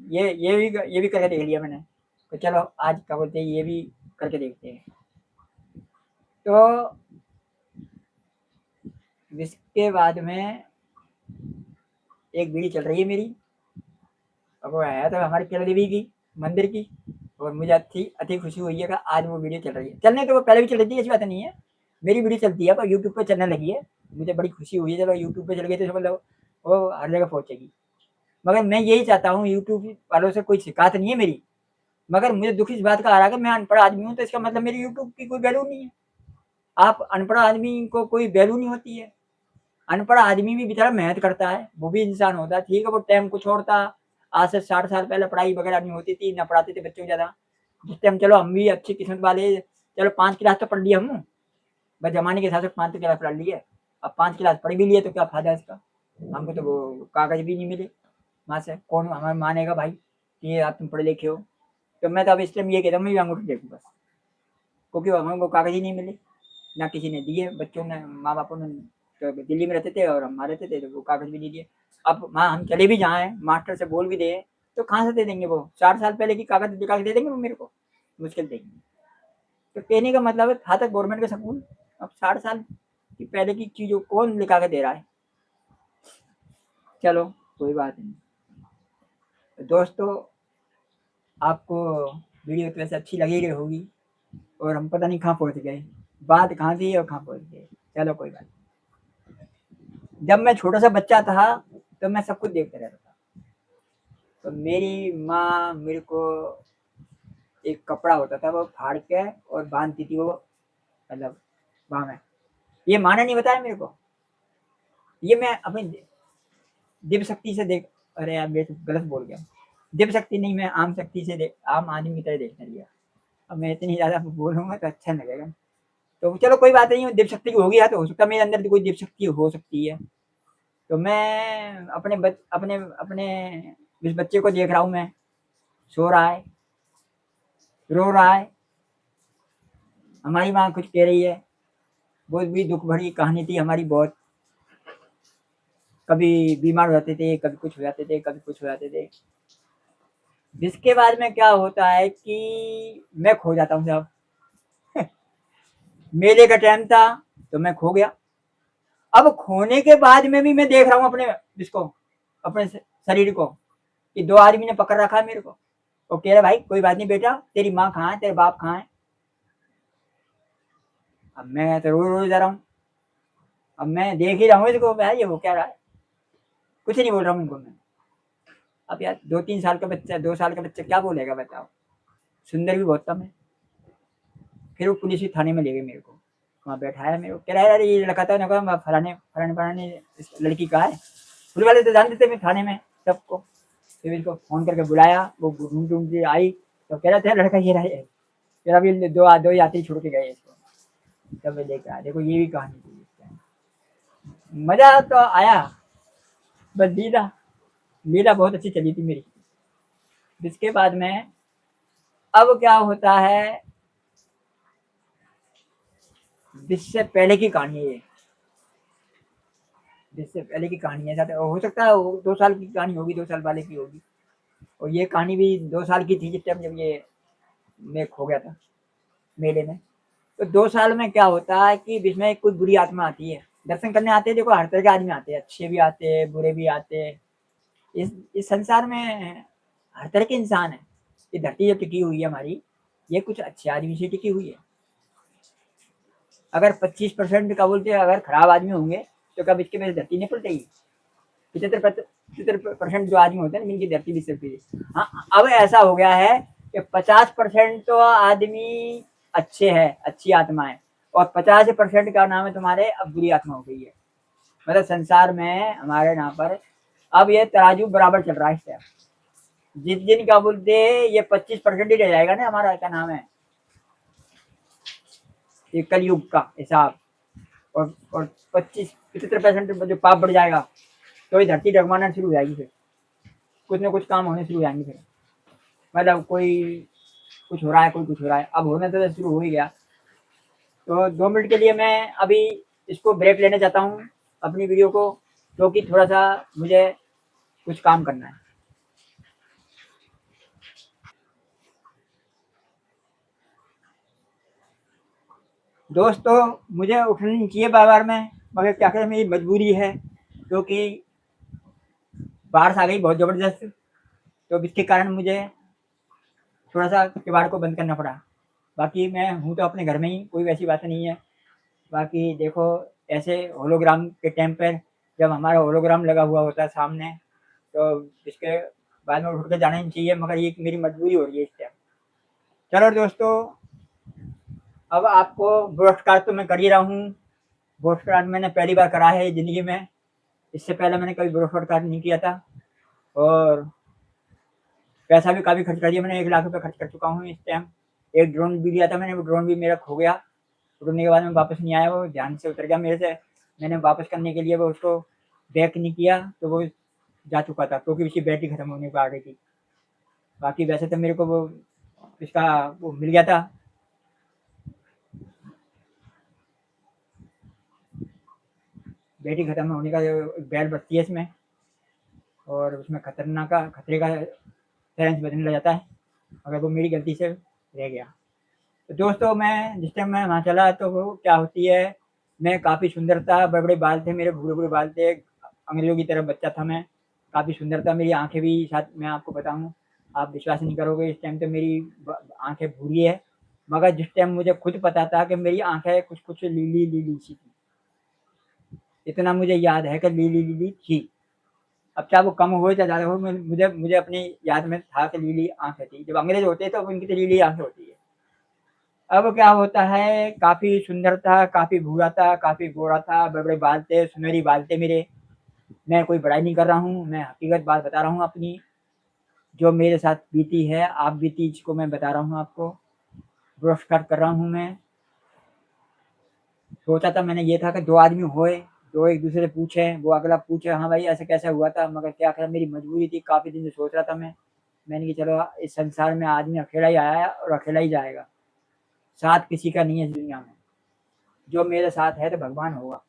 ये भी करके देख लिया मैंने, तो चलो आज क्या बोलते हैं ये भी करके देखते हैं। तो इसके बाद में एक वीडियो चल रही है मेरी, अब वो है तो हमारी केरला देवी की मंदिर की, और मुझे अति खुशी हुई है कि आज वो वीडियो चल रही है। चलने तो वो पहले भी चल रही थी, ऐसी बात नहीं है, मेरी वीडियो चलती है पर यूट्यूब पर चलने लगी है। मुझे बड़ी खुशी हुई है, चलो यूट्यूब पे चल गई तो मतलब वो हर जगह पहुँचेगी। मगर मैं यही चाहता हूँ, यूट्यूब वालों से कोई शिकायत नहीं है मेरी, मगर मुझे दुख इस बात का आ रहा है कि मैं अनपढ़ आदमी हूँ, तो इसका मतलब मेरी यूट्यूब की कोई वैल्यू नहीं है। आप अनपढ़ आदमी को कोई वैल्यू नहीं होती है। अनपढ़ आदमी भी बेचारा मेहनत करता है, वो भी इंसान होता है, ठीक है, वो टाइम को छोड़ता। आज से 60 साल पहले पढ़ाई वगैरह नहीं होती थी, ना पढ़ाते थे बच्चों को ज़्यादा। जिस टाइम चलो हम भी अच्छी किस्मत वाले, चलो 5 क्लास तो पढ़ लिया हम, बस ज़माने के हिसाब से 5 क्लास पढ़ लिए। अब 5 क्लास पढ़ भी लिए तो क्या फ़ायदा इसका, हमको तो वो कागज़ भी नहीं मिले वहाँ से। कौन हमें मानेगा भाई कि ये आप तुम पढ़े लिखे हो? तो मैं तो अब इस टाइम ये कहता हूँ, मैं भी अंगूठे देखूँ बस, क्योंकि हमको कागज़ ही नहीं मिले, ना किसी ने दिए, बच्चों ने, माँ बापों ने। तो दिल्ली में रहते थे और हम रहते थे, तो वो कागज़ भी नहीं दिए। अब वहाँ हम चले भी जाएँ, मास्टर से बोल भी दें, तो कहाँ से दे देंगे वो? 4 साल पहले की कागज़ दिखा के दे देंगे वो मेरे को? मुश्किल देंगे। तो कहने का मतलब है, था तक गवर्नमेंट का स्कूल, अब 60 साल की पहले की चीज़ों कौन लिखा के दे रहा है? चलो कोई बात नहीं। तो दोस्तों, आपको वीडियो तो वैसे अच्छी लगी रही होगी, और हम पता नहीं कहाँ पहुँच गए, बात कहाँ थी और कहाँ पहुँच गए। चलो कोई बात नहीं। जब मैं छोटा सा बच्चा था तो मैं सब कुछ देखता रहता था। तो मेरी माँ मेरे को एक कपड़ा होता था वो फाड़ के और बांधती थी वो, मतलब वहाँ में। ये माँ ने नहीं बताया मेरे को, ये मैं अपनी दिव्य शक्ति से देख, अरे यार मैं तो गलत बोल गया, दिव्य शक्ति नहीं, मैं आम शक्ति से देख, आम आदमी की तरह देखने लिया। अब मैं इतनी ज़्यादा बोलूँगा तो अच्छा नहीं लगेगा। तो चलो कोई बात नहीं, दिव्य शक्ति होगी है तो हो सकता है मेरे अंदर भी कोई दिव्य शक्ति हो सकती है। तो मैं अपने अपने इस बच्चे को देख रहा हूँ, मैं सो रहा है, रो रहा है, हमारी माँ कुछ कह रही है। बहुत भी दुख भरी कहानी थी हमारी बहुत। कभी बीमार हो जाते थे, कभी कुछ हो जाते थे, कभी कुछ हो जाते थे। जिसके बाद में क्या होता है कि मैं खो जाता हूँ साहब। मेले का टाइम था तो मैं खो गया। अब खोने के बाद में भी मैं देख रहा हूँ अपने इसको, अपने शरीर को, कि दो आदमी ने पकड़ रखा है मेरे को। वो कह रहा भाई कोई बात नहीं बेटा, तेरी माँ कहाँ है, तेरे बाप कहाँ है। अब मैं तो रो रो जा रहा हूँ। अब मैं देख ही रहा हूँ इसको, भाई ये वो क्या रहा है, कुछ नहीं बोल रहा हूँ उनको मैं। अब यार 2-3 साल का बच्चा, 2 साल का बच्चा क्या बोलेगा बताओ। सुंदर भी बहुत कम है। फिर वो पुलिस थाने में ले गए मेरे को, वहाँ बैठाया मेरे को, कह रहा है अरे ये लड़का था ना, फलाने फलाने फलाने इस लड़की का है। पुलिस वाले तो जानते थे मैं थाने में सबको। फिर इसको फोन करके बुलाया, वो घूम घूम के आई तो कह रहा था लड़का ये रहा है। फिर अभी दो यात्री छोड़ के गए इसको, तब मैं लेकर आया। देखो ये भी कहानी थी। मजा तो आया, बस लीला लीला बहुत अच्छी चली थी मेरी। इसके बाद में अब क्या होता है, जिससे पहले की कहानी है ये, जिससे पहले की कहानी है। ज्यादा हो सकता है 2 साल की कहानी होगी, 2 साल वाले की होगी। और ये कहानी भी 2 साल की थी जिस टाइम जब ये मैं खो गया था मेले में। तो 2 साल में क्या होता है कि इसमें कोई बुरी आत्मा आती है, दर्शन करने आते हैं। देखो हर तरह के आदमी आते हैं, अच्छे भी आते हैं, बुरे भी आते हैं। इस संसार में हर तरह के इंसान है। ये धरती जो टिकी हुई है हमारी, ये कुछ अच्छे आदमी से टिकी हुई है। अगर 25% का बोलते हैं अगर खराब आदमी होंगे तो कब इसके वजह धरती नहीं पलटेगी। 75% जो आदमी होते हैं इनकी धरती भी सकती है। हाँ अब ऐसा हो गया है कि 50% तो आदमी अच्छे हैं, अच्छी आत्मा है, और 50% का नाम है तुम्हारे अब बुरी आत्मा हो गई है। मतलब संसार में हमारे यहाँ पर अब ये तराजू बराबर चल रहा है इस टाइम। जिस दिन का बोलते ये 25% ही रह जाएगा ना हमारा, क्या नाम है, ये कलयुग का हिसाब। और 25-75% जो पाप बढ़ जाएगा तो ये धरती डगमाना शुरू हो जाएगी। फिर कुछ ना कुछ काम होने शुरू हो जाएंगे। फिर मतलब कोई कुछ हो रहा है, कोई कुछ हो रहा है, अब होने तो शुरू हो ही गया। तो 2 मिनट के लिए मैं अभी इसको ब्रेक लेने चाहता हूँ अपनी वीडियो को, क्योंकि थोड़ा सा मुझे कुछ काम करना है। दोस्तों मुझे उठना नहीं चाहिए बार बार में, मगर क्या करें मेरी मजबूरी है, क्योंकि बारिश आ गई बहुत ज़बरदस्त। तो इसके कारण मुझे थोड़ा सा किवाड़ को बंद करना पड़ा। बाकी मैं हूँ तो अपने घर में ही, कोई वैसी बात नहीं है। बाकी देखो ऐसे होलोग्राम के टाइम पर जब हमारा होलोग्राम लगा हुआ होता है सामने, तो इसके बाद में उठ के जाना ही चाहिए, मगर ये मेरी मजबूरी हो रही है इस टाइम। चलो दोस्तों, अब आपको ब्रॉडकास्ट तो मैं कर ही रहा हूँ। ब्रॉडकास्ट मैंने पहली बार करा है ज़िंदगी में, इससे पहले मैंने कभी ब्रॉडकास्ट नहीं किया था। और पैसा भी काफ़ी खर्च कर दिया मैंने, 1 लाख रुपये खर्च कर चुका हूँ इस टाइम। एक ड्रोन भी लिया था मैंने, वो ड्रोन भी मेरा खो गया। उड़ने के बाद में वापस नहीं आया, वो ध्यान से उतर गया मेरे से। मैंने वापस करने के लिए वो उसको बैक नहीं किया तो वो जा चुका था, क्योंकि उसकी बैटरी खत्म होने को आ गई थी। बाकी वैसे तो मेरे को वो इसका वो मिल गया था। बैटरी खत्म होने का बैल बचती है इसमें, और उसमें खतरे का सेंस बदलने लग जाता है, अगर वो मेरी गलती से रह गया। तो दोस्तों मैं जिस टाइम मैं वहाँ चला तो वो क्या होती है, मैं काफ़ी सुंदर था, बड़े बड़े बाल थे मेरे, भूरे भूरे बाल थे, अंग्रेजों की तरह बच्चा था मैं। काफ़ी सुंदर था, मेरी आंखें भी शायद मैं आपको बताऊँ, आप विश्वास नहीं करोगे, इस टाइम तो मेरी आंखें भूरी है। मगर जिस टाइम मुझे खुद पता था कि मेरी आंखें कुछ कुछ लीली लीली सी थी, इतना मुझे याद है कि लीली लीली थी। अब चाहे वो कम हो या ज़्यादा हो, मुझे मुझे अपनी याद में था कि लीली आंखें थी। जब अंग्रेज होते तो उनकी तो लीली आंखें होती है। अब क्या होता है, काफ़ी सुंदर था, काफ़ी भूरा था, काफ़ी गोरा था, बड़े-बड़े बाल थे, सुनहरी बाल थे मेरे। मैं कोई बड़ाई नहीं कर रहा हूँ, मैं हकीकत बात बता रहा हूँ अपनी, जो मेरे साथ बीती है, आप बीती इसको मैं बता रहा हूँ आपको, पुरस्कार कर रहा हूँ मैं। सोचा था मैंने ये था कि 2 आदमी होए, 2 एक-दूसरे से पूछें, वो अगला पूछे हाँ भाई ऐसे कैसे हुआ था, मगर क्या करें मेरी मजबूरी थी, काफ़ी दिन से सोच रहा था मैं। मैंने कहा चलो इस संसार में आदमी अकेला ही आया है और अकेला ही जाएगा, साथ किसी का नहीं है इस दुनिया में। जो मेरे साथ है तो भगवान होगा।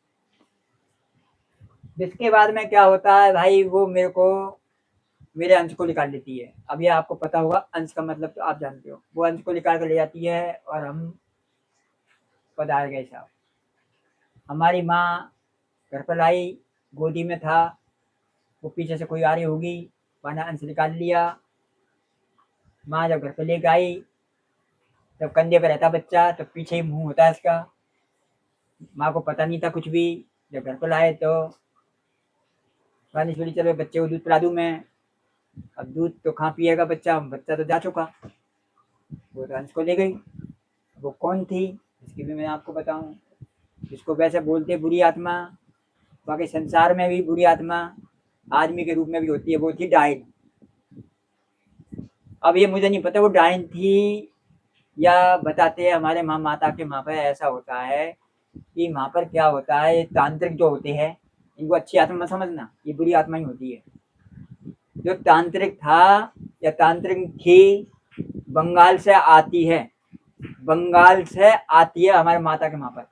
जिसके बाद में क्या होता है भाई, वो मेरे को मेरे अंश को निकाल लेती है। अब ये आपको पता होगा, अंश का मतलब तो आप जानते हो। वो अंश को निकाल कर ले जाती है और हम पधार गए साहब। हमारी माँ घर पर आई, गोदी में था, वो पीछे से कोई आ रही होगी, मैंने अंश निकाल लिया। माँ जब घर पे लेके आई, तब कंधे पे रहता बच्चा, तब पीछे ही मुंह होता है इसका। माँ को पता नहीं था कुछ भी। जब घर पर लाए तो गाली छोड़ी, चलो बच्चे को दूध पिला दूं मैं। अब दूध तो कहाँ पिएगा बच्चा, बच्चा तो जा चुका। वो तो अंश को ले गई। वो कौन थी इसकी भी मैं आपको बताऊं। जिसको वैसे बोलते बुरी आत्मा, बाकी संसार में भी बुरी आत्मा आदमी के रूप में भी होती है, वो थी डायन। अब ये मुझे नहीं पता वो डायन थी या बताते हैं हमारे माँ माता के वहाँ पर ऐसा होता है कि वहाँ पर क्या होता है, ये तांत्रिक जो होते हैं इनको अच्छी आत्मा मत समझना, ये बुरी आत्मा ही होती है। जो तांत्रिक था या तांत्रिक थी, बंगाल से आती है, बंगाल से आती है हमारे माता के वहाँ पर।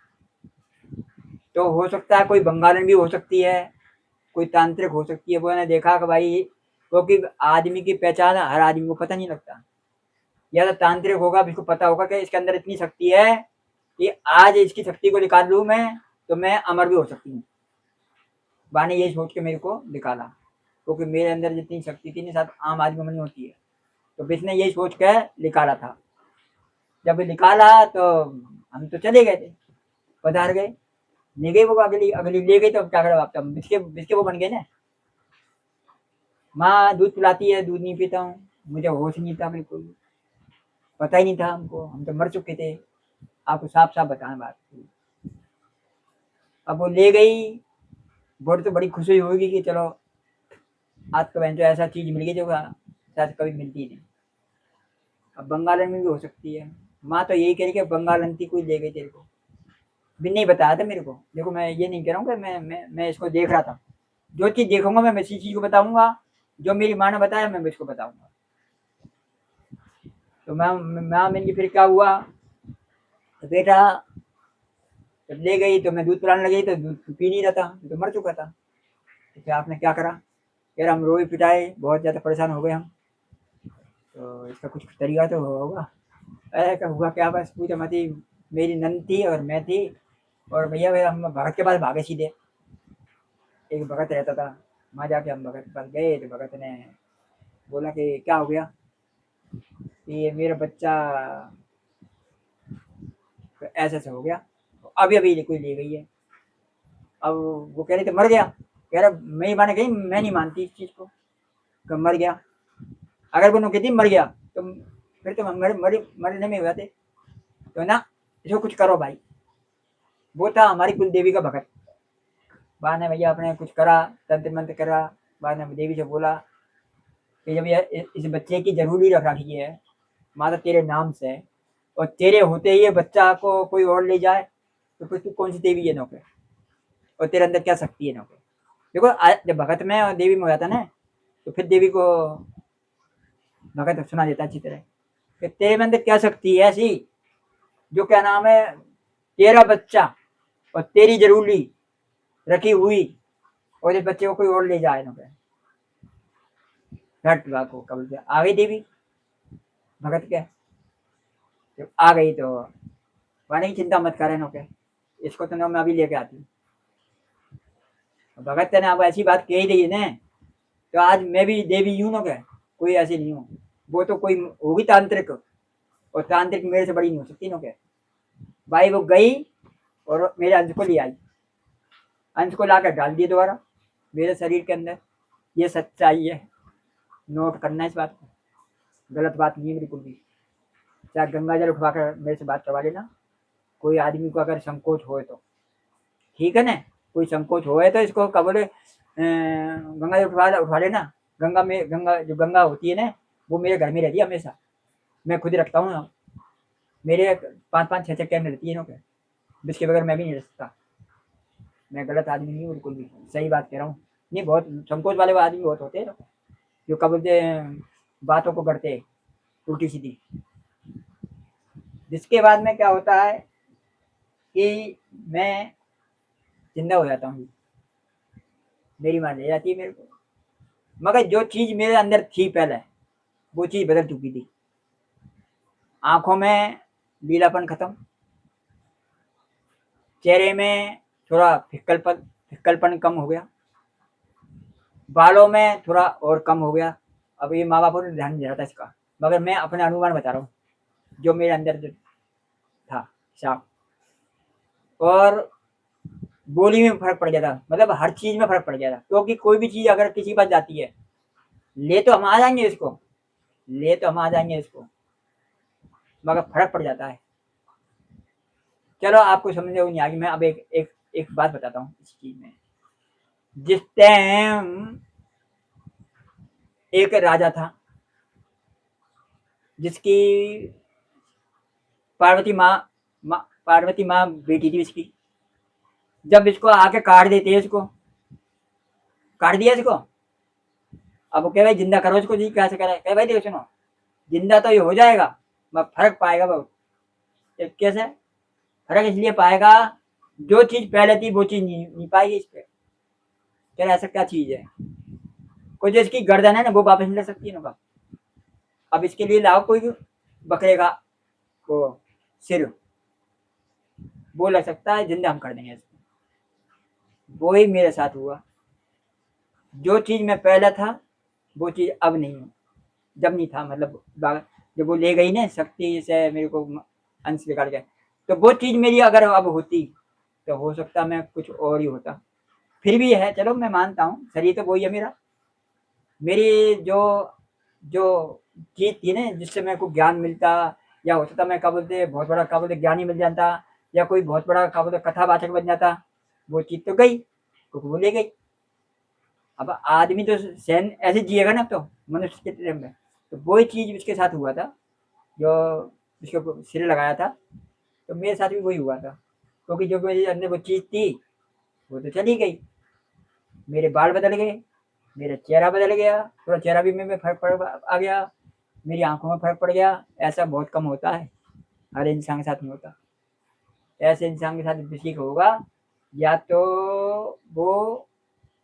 तो हो सकता है कोई बंगालन भी हो सकती है, कोई तांत्रिक हो सकती है। वो मैंने देखा कि भाई, क्योंकि आदमी की पहचान हर आदमी को पता नहीं लगता। या तो तांत्रिक होगा, इसको पता होगा कि इसके अंदर इतनी शक्ति है कि आज इसकी शक्ति को निकाल लूँ मैं तो मैं अमर भी हो सकती हूँ। बा ने यही सोच के मेरे को निकाला, क्योंकि मेरे अंदर जितनी शक्ति थी ना साथ आम आदमी में नहीं होती है। तो बिसने यही सोच के निकाला था। जब निकाला तो हम तो चले गए थे, पधार गए। ले गई वो, अगली अगली ले गई, तो क्या करे आप, तब बिस्के बिस्के वो बन गए ना। माँ दूध पिलाती है, दूध नहीं पीता हूँ, मुझे होश नहीं था बिल्कुल, पता ही नहीं था हमको, हम तो मर चुके थे। आपको साफ साफ बताना बात। अब वो ले गई, बोर्ड तो बड़ी खुशी होगी कि चलो आज तो बहन जो ऐसा चीज मिल गई जो शायद कभी मिलती नहीं। अब बंगालन में भी हो सकती है। माँ तो यही कह रही कि बंगालन थी, कोई ले गई तेरे को। भी नहीं बताया था मेरे को। देखो मैं ये नहीं कह रहा हूँ कि मैं इसको देख रहा था। जो चीज देखूंगा मैं इसी चीज को बताऊंगा, जो मेरी माँ ने बताया मैं इसको बताऊंगा। तो माँ मेरी फिर क्या हुआ, तो बेटा जब ले गई तो मैं दूध पिलाने लगी, तो दूध पी नहीं रहा था, तो मर चुका था। तो फिर आपने क्या करा, यार हम रोए पिटाए, बहुत ज़्यादा परेशान हो गए हम। तो इसका कुछ तरीका तो होगा। अरे क्या हुआ, क्या बस पूछो मत ही। मेरी नंद थी और मैं थी, और भैया भैया हम भगत के पास भागे सीधे। एक भगत रहता था, वहाँ जाके हम भगत के पास गए, तो भगत ने बोला कि क्या हो गया, कि ये मेरा बच्चा ऐसा ऐसा हो गया, अभी अभी कोई ले गई है। अब वो कह रहे थे मर गया। कह रहा मेरी माँ ने कही मैं नहीं मानती इस चीज़ को, कि मर गया। अगर वो कहती मर गया तो फिर तो मरने में हुआ थे, तो ना इसको कुछ करो भाई। वो था हमारी कुल देवी का भगत। बा ने भैया अपने कुछ करा, तंत्र मंत्र करा। बा ने देवी से बोला कि जब ये इस बच्चे की जरूरी रख रखी है माता तेरे नाम से, और तेरे होते ही ये बच्चा को कोई और ले जाए, तो फिर तू कौन सी देवी है नौके, और तेरे अंदर क्या शक्ति है नौके। देखो जब भगत में और देवी में हो जाता ना, तो फिर देवी को भगत सुना देता अच्छी तरह कि तेरे अंदर क्या शक्ति है ऐसी, जो क्या नाम है, तेरा बच्चा और तेरी जरूरी रखी हुई, और इस बच्चे को कोई और ले जाए ना। झट को कबल से आ गई देवी भगत के। जब आ गई तो वाणी की चिंता मत करे नो के, इसको तो मैं अभी लेके आती हूँ। भगत ने अब ऐसी बात कह ही दी ने, तो आज मैं भी देवी यूं नो के, कोई ऐसी नहीं हूँ। वो तो कोई होगी तांत्रिक, और तांत्रिक मेरे से बड़ी नहीं हो सकती नो के। भाई वो गई और मेरे अंश को ले आई, अंश को लाकर डाल दिए दोबारा मेरे शरीर के अंदर। ये सच्चाई है, नोट करना इस बात को, गलत बात नहीं है बिल्कुल भी। चाहे गंगा जल उठवा कर मेरे से बात करवा लेना, कोई आदमी को अगर संकोच हो तो, ठीक है ना। कोई संकोच हो तो इसको क्या बोले, गंगा जल उठवा उठवा लेना। गंगा में, गंगा जो गंगा होती है ना, वो मेरे घर में रहती है हमेशा, मैं खुद ही रखता हूँ ना। मेरे 5-5 6-6 कैन रहती है ना, जिसके बगैर मैं भी नहीं रह सकता। मैं गलत आदमी नहीं हूँ बिल्कुल भी, सही बात कह रहा हूँ। नहीं, बहुत संकोच वाले आदमी बहुत होते हैं ना, जो क्या बोलते हैं, बातों को करते हैं उल्टी सीधी। जिसके बाद में क्या होता है कि मैं जिंदा हो जाता हूँ, मेरी माँ ले जाती है मेरे को। मगर जो चीज मेरे अंदर थी पहले, वो चीज बदल चुकी थी। आंखों में नीलापन खत्म, चेहरे में थोड़ा फिक्कलपन कम हो गया, बालों में थोड़ा और कम हो गया। अब ये माँ बापों ने ध्यान नहीं दिया था इसका, मगर मैं अपने अनुमान बता रहा हूँ जो मेरे अंदर जो था साफ। और बोली में फर्क पड़ गया था, मतलब हर चीज में फर्क पड़ गया था, क्योंकि कोई भी चीज अगर किसी के पास जाती है, ले तो हम आ जाएंगे इसको, ले तो हम आ जाएंगे इसको, मगर फर्क पड़ जाता है। चलो आपको समझ में नहीं आएगी, मैं अब एक बात बताता हूँ इस चीज में। जिस टाइम एक राजा था जिसकी पार्वती माँ बेटी थी इसकी। जब इसको आके काट देते हैं, इसको काट दिया इसको। अब वो कह भाई जिंदा करो इसको जी, कैसे करे, कह भाई देखो सुनो, जिंदा तो ये हो जाएगा मगर फर्क पाएगा बहुत। कैसे फर्क इसलिए पाएगा, जो चीज पहले थी वो चीज नहीं पाएगी इस पे। क्या ऐसा क्या चीज है, कोई जो इसकी गर्दन है ना वो वापस नहीं ले सकती है ना। अब इसके लिए लाओ कोई बकरे का वो सिर, वो लग सकता है, जिंदा हम कर देंगे इसको। वो ही मेरे साथ हुआ, जो चीज मैं पहले था वो चीज अब नहीं है। जब नहीं था मतलब जब वो ले गई ना शक्ति से मेरे को अंश निकाल के, तो वो चीज मेरी अगर अब होती तो हो सकता मैं कुछ और ही होता। फिर भी है, चलो मैं मानता हूँ शरीर तो वही है मेरा। मेरी जो जो चीज थी ना जिससे मेरे को ज्ञान मिलता, या हो सकता मैं क्या बोलते बहुत बड़ा क्या बोलते ज्ञानी मिल जाता, या कोई बहुत बड़ा क्या बोलते कथावाचक बन जाता, वो चीज तो गई क्योंकि वो ले गई। अब आदमी तो सहन ऐसे जिएगा ना, तो मनुष्य के टाइम में तो वही चीज उसके साथ हुआ था, जो उसके सिर लगाया था, तो मेरे साथ भी वही हुआ था। क्योंकि जो मेरे अंदर वो चीज थी वो तो चली गई, मेरे बाल बदल गए, मेरा चेहरा बदल गया, थोड़ा चेहरा भी में फर्क पड़ आ गया, मेरी आंखों में फर्क पड़ गया। ऐसा बहुत कम होता है, हर इंसान के साथ नहीं होता। ऐसे इंसान के साथ किसी को होगा, या तो वो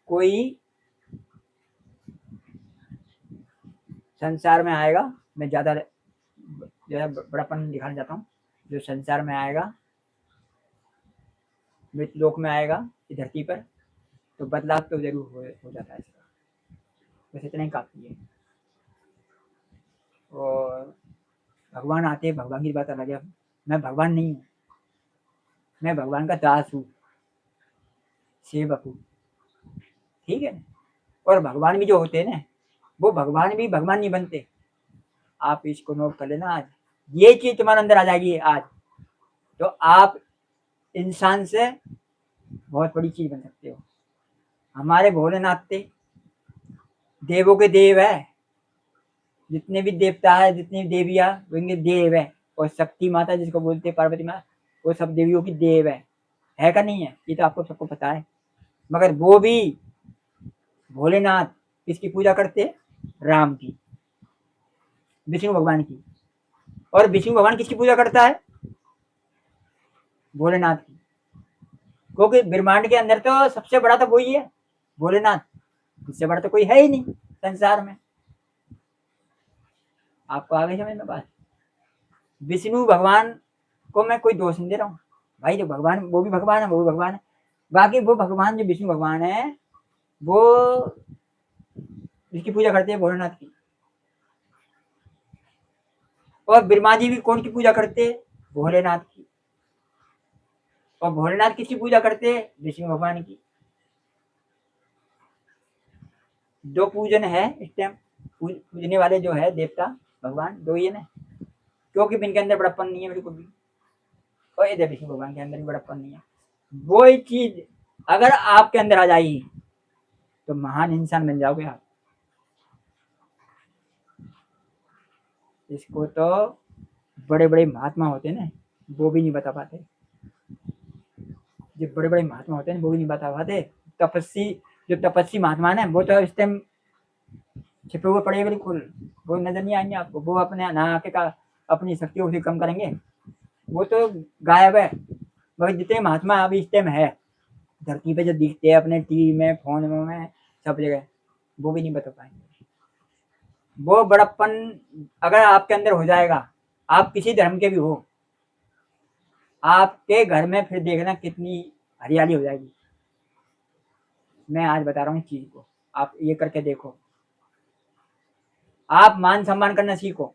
कोई संसार में आएगा, मैं ज्यादा ज्यादा बड़ापन दिखाना चाहता हूँ, जो संसार में आएगा, मृतलोक में आएगा इस धरती पर, तो बदलाव तो जरूर हो जाता है इसका। बस इतना ही काफी है। और भगवान आते हैं, भगवान की बात अलग है। मैं भगवान नहीं हूँ, मैं भगवान का दास हूँ, सेवक हूँ, ठीक है। और भगवान भी जो होते हैं ना, वो भगवान भी भगवान नहीं बनते। आप इसको नोट कर लेना, आज ये चीज तुम्हारे अंदर आ जाएगी आज, तो आप इंसान से बहुत बड़ी चीज बन सकते हो। हमारे भोलेनाथ थे, देवों के देव है, जितने भी देवता है, जितनी भी देवियां, वो इनके देव है। और शक्ति माता जिसको बोलते हैं पार्वती माता, वो सब देवियों की देव है का नहीं है, ये तो आपको सबको पता है। मगर वो भी भोलेनाथ किसकी पूजा करते हैं, राम की, विष्णु भगवान की। और विष्णु भगवान किसकी पूजा करता है, भोलेनाथ की। क्योंकि ब्रह्मांड के अंदर तो सबसे बड़ा तो वही है, भोलेनाथ, इससे बड़ा तो कोई है ही नहीं संसार में। आपको आगे समझ में बात। विष्णु भगवान को मैं कोई दोष नहीं दे रहा हूँ भाई, जो भगवान वो भी भगवान है, वो भी भगवान है। बाकी वो भगवान जो विष्णु भगवान है, वो इसकी पूजा करते हैं भोलेनाथ की। और ब्रह्मा जी भी कौन की पूजा करते हैं, भोलेनाथ की। और भोलेनाथ किसकी पूजा करते हैं, विष्णु भगवान की। दो पूजन है इस टाइम, पूजने वाले जो है देवता भगवान दो ही है ना, क्योंकि इनके अंदर बड़प्पन नहीं है बिल्कुल भी। और इधर विष्णु भगवान के अंदर भी बड़प्पन नहीं है। वो चीज अगर आपके अंदर आ जाएगी तो महान इंसान बन जाओगे आप। इसको तो बड़े बड़े महात्मा होते हैं ना, वो भी नहीं बता पाते। जो बड़े बड़े महात्मा होते हैं वो भी नहीं बता पाते। तपस्वी, जो तपस्वी महात्मा है वो तो इस टाइम छिपे हुए पड़े बिल्कुल, वो नजर नहीं आएंगे आपको। वो अपने ना आके का अपनी शक्तियों से कम करेंगे, वो तो गायब है। मगर जितने महात्मा अभी इस टाइम है धरती पे जो दिखते हैं अपने टीवी में, फोन में, सब जगह, वो भी नहीं बता पाएंगे। वो बड़प्पन अगर आपके अंदर हो जाएगा, आप किसी धर्म के भी हो, आपके घर में फिर देखना कितनी हरियाली हो जाएगी। मैं आज बता रहा हूँ चीज को, आप ये करके देखो। आप मान सम्मान करना सीखो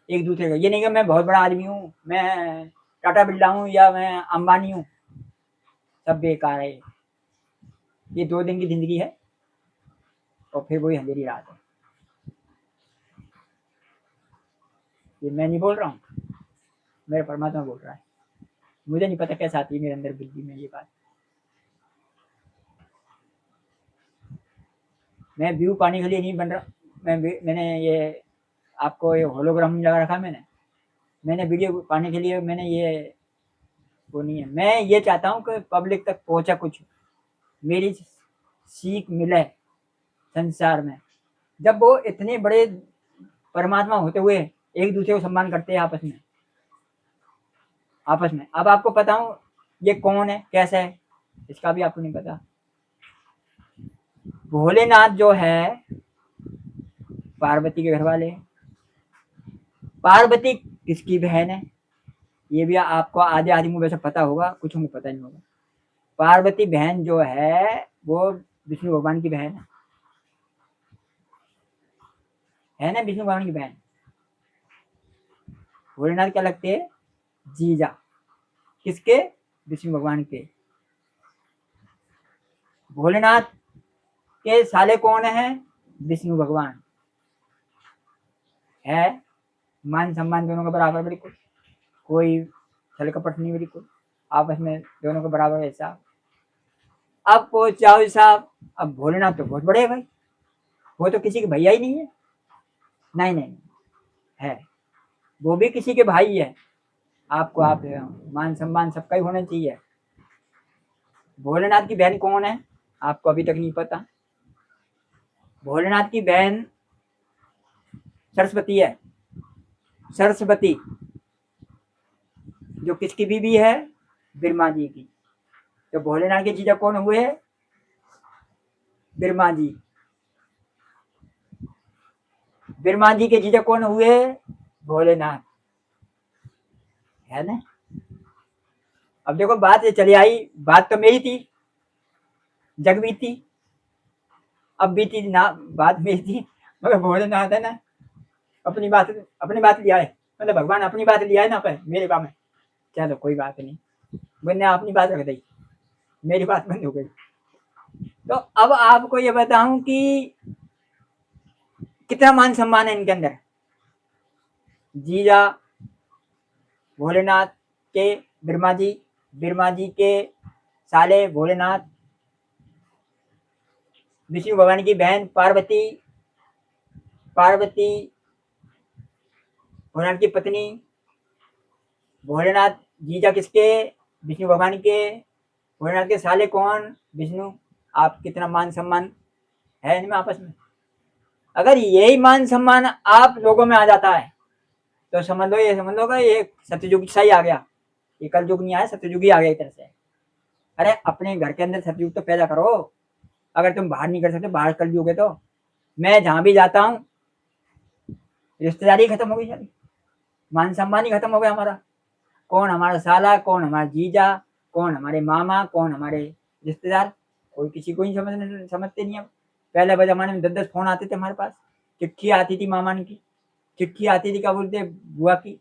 एक दूसरे का। ये नहीं कि मैं बहुत बड़ा आदमी हूँ, मैं टाटा बिरला हूँ या मैं अंबानी हूँ, सब बेकार है। ये 2 दिन की जिंदगी है और फिर वही अंधेरी रात है। ये मैं नहीं बोल रहा हूँ, मेरे परमात्मा बोल रहा है। मुझे नहीं पता कैसे आती है मेरे अंदर बुद्धि में ये बात। मैं व्यू पाने के लिए नहीं बन रहा। मैंने ये आपको ये होलोग्राम नहीं लगा रखा। मैंने वीडियो पाने के लिए मैंने ये वो नहीं है। मैं ये चाहता हूँ कि पब्लिक तक पहुंचा, कुछ मेरी सीख मिले संसार में। जब वो इतने बड़े परमात्मा होते हुए एक दूसरे को सम्मान करते हैं आपस में। अब आपको पता हूँ ये कौन है कैसा है, इसका भी आपको नहीं पता। भोलेनाथ जो है पार्वती के घर वाले। पार्वती किसकी बहन है ये भी आपको आधे आदमी को वैसे पता होगा, कुछ को पता नहीं होगा। पार्वती बहन जो है वो विष्णु भगवान की बहन है ना, विष्णु भगवान की बहन। भोलेनाथ क्या लगते हैं? जीजा। किसके? विष्णु भगवान के। भोलेनाथ के साले कौन है? विष्णु भगवान। है मान सम्मान दोनों का बराबर, बिल्कुल कोई छल कपट नहीं, बिल्कुल आपस में दोनों को बराबर ऐसा। अब वो चाहो साहब, अब भोलेनाथ तो बहुत बड़े है भाई, वो तो किसी के भैया ही नहीं है। नहीं नहीं है, वो भी किसी के भाई है। आपको आप मान सम्मान सबका ही होना चाहिए। भोलेनाथ की बहन कौन है आपको अभी तक नहीं पता। भोलेनाथ की बहन सरस्वती है। सरस्वती जो किसकी बीवी है? ब्रह्मा जी की। तो भोलेनाथ के जीजा कौन हुए? ब्रह्मा जी। ब्रह्मा जी के जीजा कौन हुए? भोलेनाथ। है ना। अब देखो बात ये चली आई, बात तो मेरी थी, जग बीती, अब बीती ना, बात मेरी थी, मगर भोलेनाथ है ना अपनी बात लिया है, मतलब भगवान अपनी बात लिया है ना पर मेरे बात में। चलो कोई बात नहीं, मैंने अपनी बात रख दी, मेरी बात बंद हो गई। तो अब आपको ये बताऊं कि कितना मान सम्मान है इनके अंदर। जीजा भोलेनाथ के ब्रह्मा जी, ब्रह्मा जी के साले भोलेनाथ, विष्णु भगवान की बहन पार्वती, पार्वती भोलेनाथ की पत्नी। भोलेनाथ जीजा किसके? विष्णु भगवान के। भोलेनाथ के साले कौन? विष्णु। आप कितना मान सम्मान है इनमें आपस में। अगर यही मान सम्मान आप लोगों में आ जाता है तो समझ लो, ये समझ लो कि ये सत्ययुग सही आ गया, ये कल युग नहीं आया, सत्ययुग ही आ गया एक तरह से। अरे अपने घर के अंदर सतयुग तो पैदा करो, अगर तुम बाहर नहीं कर सकते, बाहर कर लोगे तो। मैं जहां भी जाता हूँ रिश्तेदारी खत्म हो गई सारी, मान सम्मान ही खत्म हो गया हमारा। कौन हमारा साला, कौन हमारा जीजा, कौन हमारे मामा, कौन हमारे रिश्तेदार, कोई किसी को ही समझते नहीं। अब पहले जमाने में 10-10 फोन आते थे हमारे पास, चिट्ठी आती थी मामा की, चिट्ठी आती थी क्या बोलते बुआ की,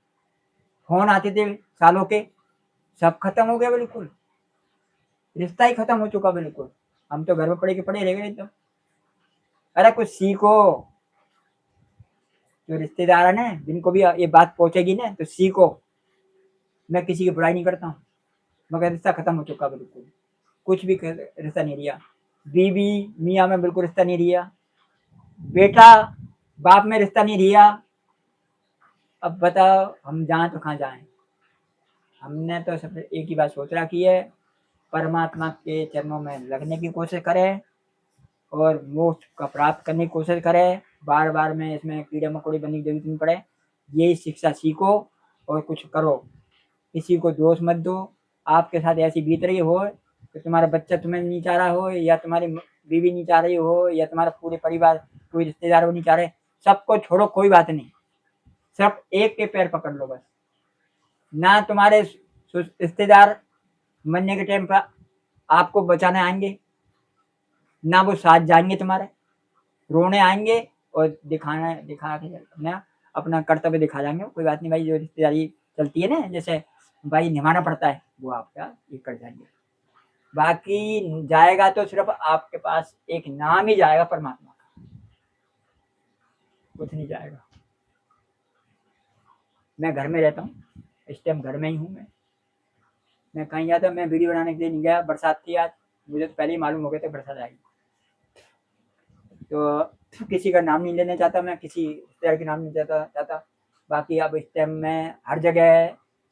फोन आते थे सालों के। सब खत्म हो गया बिल्कुल, रिश्ता ही खत्म हो चुका बिल्कुल। हम तो घर में पड़े के पड़े रह गए। तो अरे कुछ सीखो, जो रिश्तेदार है ना जिनको भी ये बात पहुंचेगी ना तो सीखो। मैं किसी की बुराई नहीं करता हूँ, मगर रिश्ता खत्म हो चुका बिल्कुल, कुछ भी रिश्ता नहीं रिहा। बीवी मियाँ में बिल्कुल रिश्ता नहीं रिहा, बेटा बाप में रिश्ता नहीं रिहा। अब बताओ हम जाएं तो कहाँ जाएं। हमने तो सब एक ही बात सोच रखी है, परमात्मा के चरणों में लगने की कोशिश करें और मोक्ष का प्राप्त करने की कोशिश करें। बार बार में इसमें कीड़े मकोड़े बनने की जरूरत नहीं पड़े। यही शिक्षा सीखो और कुछ करो, किसी को दोष मत दो। आपके साथ ऐसी बीत रही हो कि तुम्हारा बच्चा तुम्हें नहीं चाह रहा हो या तुम्हारी बीवी नहीं चाह रही हो या तुम्हारा पूरे परिवार कोई रिश्तेदार वो नहीं चाह रहे, सबको छोड़ो, कोई बात नहीं, सिर्फ एक के पैर पकड़ लो बस। ना तुम्हारे रिश्तेदार मरने के टाइम पर आपको बचाने आएंगे, ना वो साथ जाएंगे तुम्हारे, रोने आएंगे और दिखा के अपना अपना कर्तव्य दिखा जाएंगे। कोई बात नहीं भाई, जो रिश्तेदारी चलती है ना, जैसे भाई निभाना पड़ता है, वो आपका ये कर जाएंगे। बाकी जाएगा तो सिर्फ आपके पास एक नाम ही जाएगा, परमात्मा का, कुछ नहीं जाएगा। मैं घर में रहता हूँ, इस टाइम घर में ही हूँ। मैं कहीं जाता, मैं वीडियो बनाने के लिए नहीं गया, बरसात थी आज, मुझे तो पहले ही मालूम हो गया था बरसात आएगी, तो किसी का नाम नहीं लेना चाहता, मैं किसी रिश्तेदार के नाम नहीं चाहता। बाकी अब इस टाइम मैं हर जगह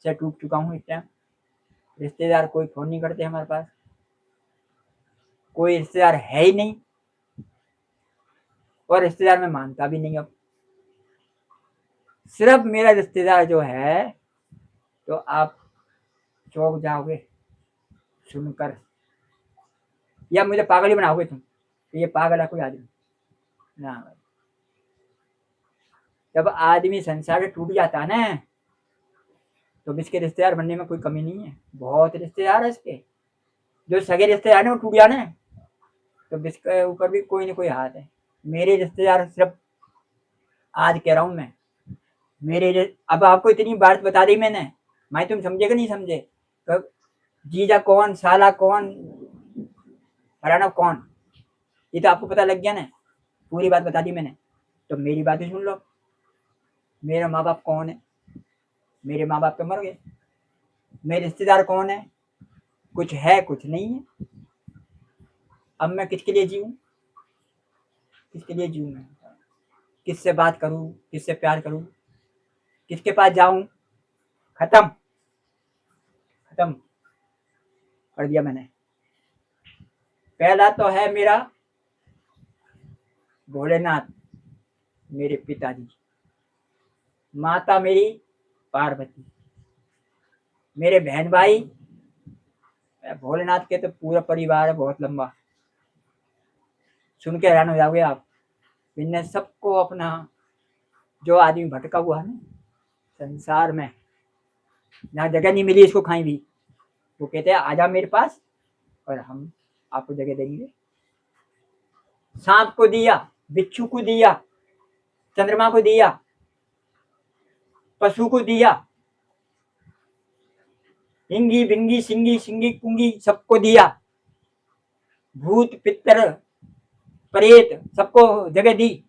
से टूट चुका हूँ। इस टाइम रिश्तेदार कोई फ़ोन नहीं करते हमारे पास, कोई रिश्तेदार है ही नहीं, और रिश्तेदार मैं मानता भी नहीं। अब सिर्फ मेरा रिश्तेदार जो है, तो आप चौंक जाओगे सुनकर, या मुझे पागल ही बनाओगे तुम, तो ये पागल है कोई आदमी ना। जब आदमी संसार से टूट जाता है ना, तो इसके रिश्तेदार बनने में कोई कमी नहीं है, बहुत रिश्तेदार है इसके। जो सगे रिश्तेदार है वो टूट जाने, तो इसके ऊपर भी कोई ना कोई हाथ है। मेरे रिश्तेदार सिर्फ, आज कह रहा हूँ मैं, अब आपको इतनी बात बता दी मैंने, भाई तुम समझे कि नहीं समझे? तो जीजा कौन, साला कौन, फलाना कौन, ये तो आपको पता लग गया ना, पूरी बात बता दी मैंने। तो मेरी बात ही सुन लो। मेरे माँ बाप कौन है? मेरे माँ बाप तो मर गए। मेरे रिश्तेदार कौन है? कुछ है, कुछ नहीं है। अब मैं किसके लिए जीऊँ? किसके लिए जीऊँ मैं? किससे बात करूँ, किससे प्यार करूँ, किसके पास जाऊँ? खत्म खत्म कर दिया मैंने। पहला तो है मेरा भोलेनाथ, मेरे पिताजी, माता मेरी पार्वती, मेरे बहन भाई, भोलेनाथ के तो पूरा परिवार है बहुत लंबा, सुन के हैरान हो जाओगे आप। इनने सबको अपना, जो आदमी भटका हुआ है ना संसार में, जहाँ जगह नहीं मिली इसको कहीं भी, वो कहते हैं आजा मेरे पास और हम आपको जगह देंगे। सांप को दिया, बिच्छू को दिया, चंद्रमा को दिया, पशु को दिया, हिंगी बिंगी सिंगी सिंगी कुंगी सबको दिया, भूत पितर प्रेत सबको जगह दी,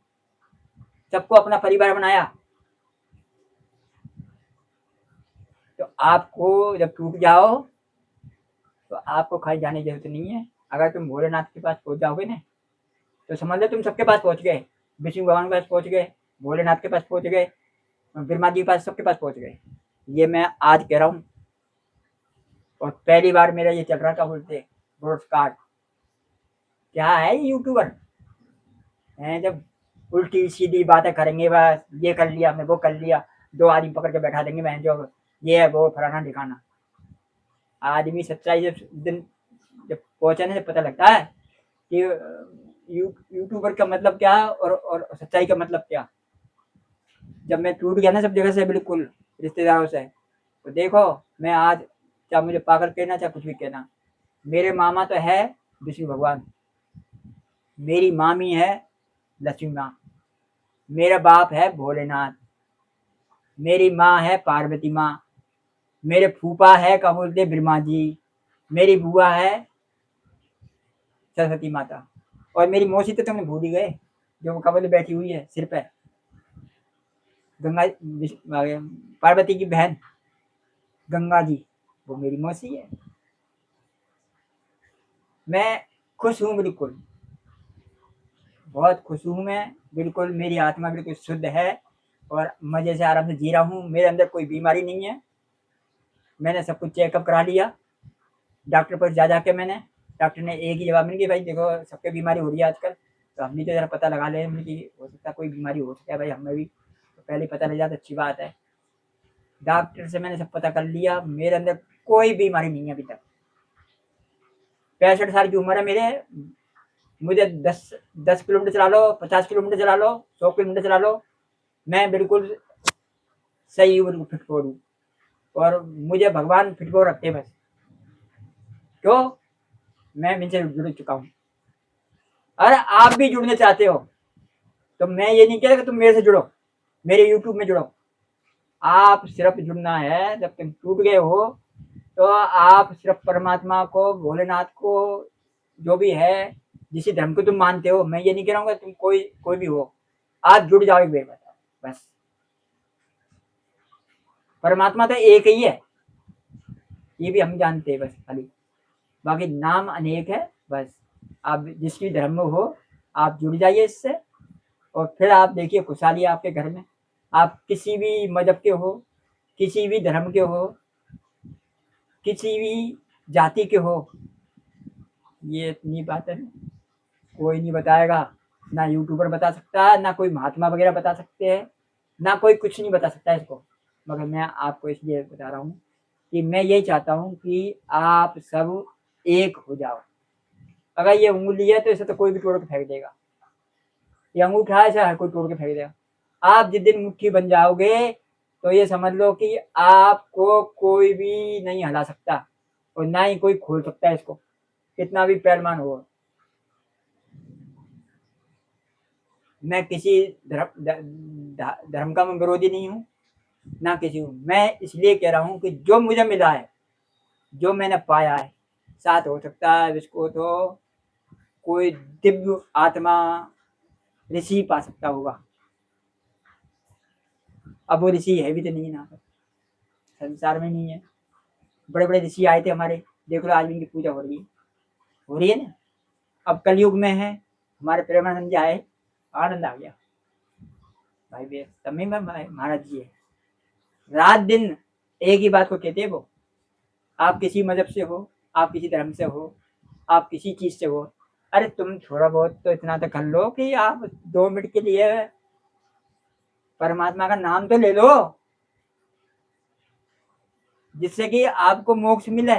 सबको अपना परिवार बनाया। तो आपको जब टूट जाओ, तो आपको कहीं जाने की जरूरत नहीं है। अगर तुम भोलेनाथ के पास पहुंच जाओगे ना, तो समझ लो तुम सबके पास पहुंच गए, विष्णु भगवान के पास पहुंच गए, भोलेनाथ के पास पहुंच गए, ब्रह्मा जी के पास, सबके पास पहुंच गए। ये मैं आज कह रहा हूँ। और पहली बार मेरा ये चल रहा था, बोलते ब्रॉडकास्ट क्या है, यूट्यूबर हैं, जब उल्टी सीधी बातें करेंगे, बस ये कर लिया मैं, वो कर लिया, दो आदमी पकड़ के बैठा देंगे, मैं जो ये है वो फलाना दिखाना। आदमी सच्चाई जब दिन जब पहुंचने से पता लगता है कि यूट्यूबर का मतलब क्या और सच्चाई का मतलब क्या। जब मैं टूट गया ना सब जगह से, बिल्कुल रिश्तेदारों से, तो देखो मैं आज, चाहे मुझे पागल कहना चाहे कुछ भी कहना, मेरे मामा तो है विष्णु भगवान, मेरी मामी है लक्ष्मी माँ, मेरा बाप है भोलेनाथ, मेरी माँ है पार्वती माँ, मेरे फूफा है क्या बोलते ब्रह्मा जी, मेरी बुआ है सरस्वती माता, और मेरी मौसी तो तुमने भूल ही गए, जो कबल बैठी हुई है सिर पे, गंगा, पार्वती की बहन गंगा जी, वो मेरी मौसी है। मैं खुश हूँ बिल्कुल, बहुत खुश हूँ मैं बिल्कुल, मेरी आत्मा बिल्कुल शुद्ध है और मज़े से आराम से जी रहा हूँ। मेरे अंदर कोई बीमारी नहीं है। मैंने सब कुछ चेकअप करा लिया, डॉक्टर पर जा के मैंने, डॉक्टर ने एक ही जवाब मिल गया, भाई देखो सबके बीमारी हो रही है आजकल, तो हमने तो ज़रा पता लगा ले कि हो सकता है कोई बीमारी हो सकता है, भाई हमें भी तो पहले पता लग जाता अच्छी बात है। डॉक्टर से मैंने सब पता कर लिया, मेरे अंदर कोई बीमारी नहीं है अभी तक। 65 साल की उम्र है मेरे, मुझे 10 किलोमीटर चला लो, 50 किलोमीटर चला लो, 100 किलोमीटर चला लो, मैं बिल्कुल सही हूँ, बिल्कुल फिट हूँ। और मुझे भगवान फिट को रखते बस। क्यों? मैं इनसे जुड़ चुका हूँ। अरे आप भी जुड़ने चाहते हो तो मैं ये नहीं कह रहा कि तुम मेरे से जुड़ो, मेरे यूट्यूब में जुड़ो। आप सिर्फ जुड़ना है, जब तुम टूट गए हो तो आप सिर्फ परमात्मा को, भोलेनाथ को, जो भी है, जिस धर्म को तुम मानते हो, मैं ये नहीं कह रहा हूँ तुम कोई भी हो, आप जुड़ जाओ एक बार, बस। परमात्मा तो एक ही है, ये भी हम जानते हैं बस खाली, बाकी नाम अनेक है बस। आप जिस भी धर्म में हो आप जुड़ जाइए इससे, और फिर आप देखिए खुशहाली आपके घर में। आप किसी भी मजहब के हो, किसी भी धर्म के हो, किसी भी जाति के हो, ये इतनी बात है, कोई नहीं बताएगा। ना यूट्यूबर बता सकता है, ना कोई महात्मा वगैरह बता सकते हैं, ना कोई कुछ नहीं बता सकता इसको। मगर मैं आपको इसलिए बता रहा हूँ कि मैं यही चाहता हूँ कि आप सब एक हो जाओ। अगर ये उंगली है तो इसे तो कोई भी तोड़ के फेंक देगा, ये अंगूठा है, इसे हर कोई तोड़ के फेंक देगा। आप जिस दिन मुट्ठी बन जाओगे तो ये समझ लो कि आपको कोई भी नहीं हिला सकता, और ना ही कोई खोल सकता है इसको, कितना भी पहलवान हो। मैं किसी धर्म का मैं विरोधी नहीं हूँ, ना किसी हूँ। मैं इसलिए कह रहा हूँ कि जो मुझे मिला है, जो मैंने पाया है, साथ हो सकता है इसको तो कोई दिव्य आत्मा ऋषि पा सकता होगा। अब वो ऋषि है भी तो नहीं ना, संसार में नहीं है। बड़े बड़े ऋषि आए थे हमारे, देख लो आज भी इनकी पूजा हो रही है ना। अब कलयुग में है, हमारे प्रेमानंद जी आए, आनंद आ गया भाई। वे समय में महाराज जी है, रात दिन एक ही बात को कहते हैं वो। आप किसी मजहब से हो, आप किसी धर्म से हो, आप किसी चीज से हो, अरे तुम थोड़ा बहुत तो इतना तो कर लो कि आप 2 मिनट के लिए परमात्मा का नाम तो ले लो, जिससे कि आपको मोक्ष मिले।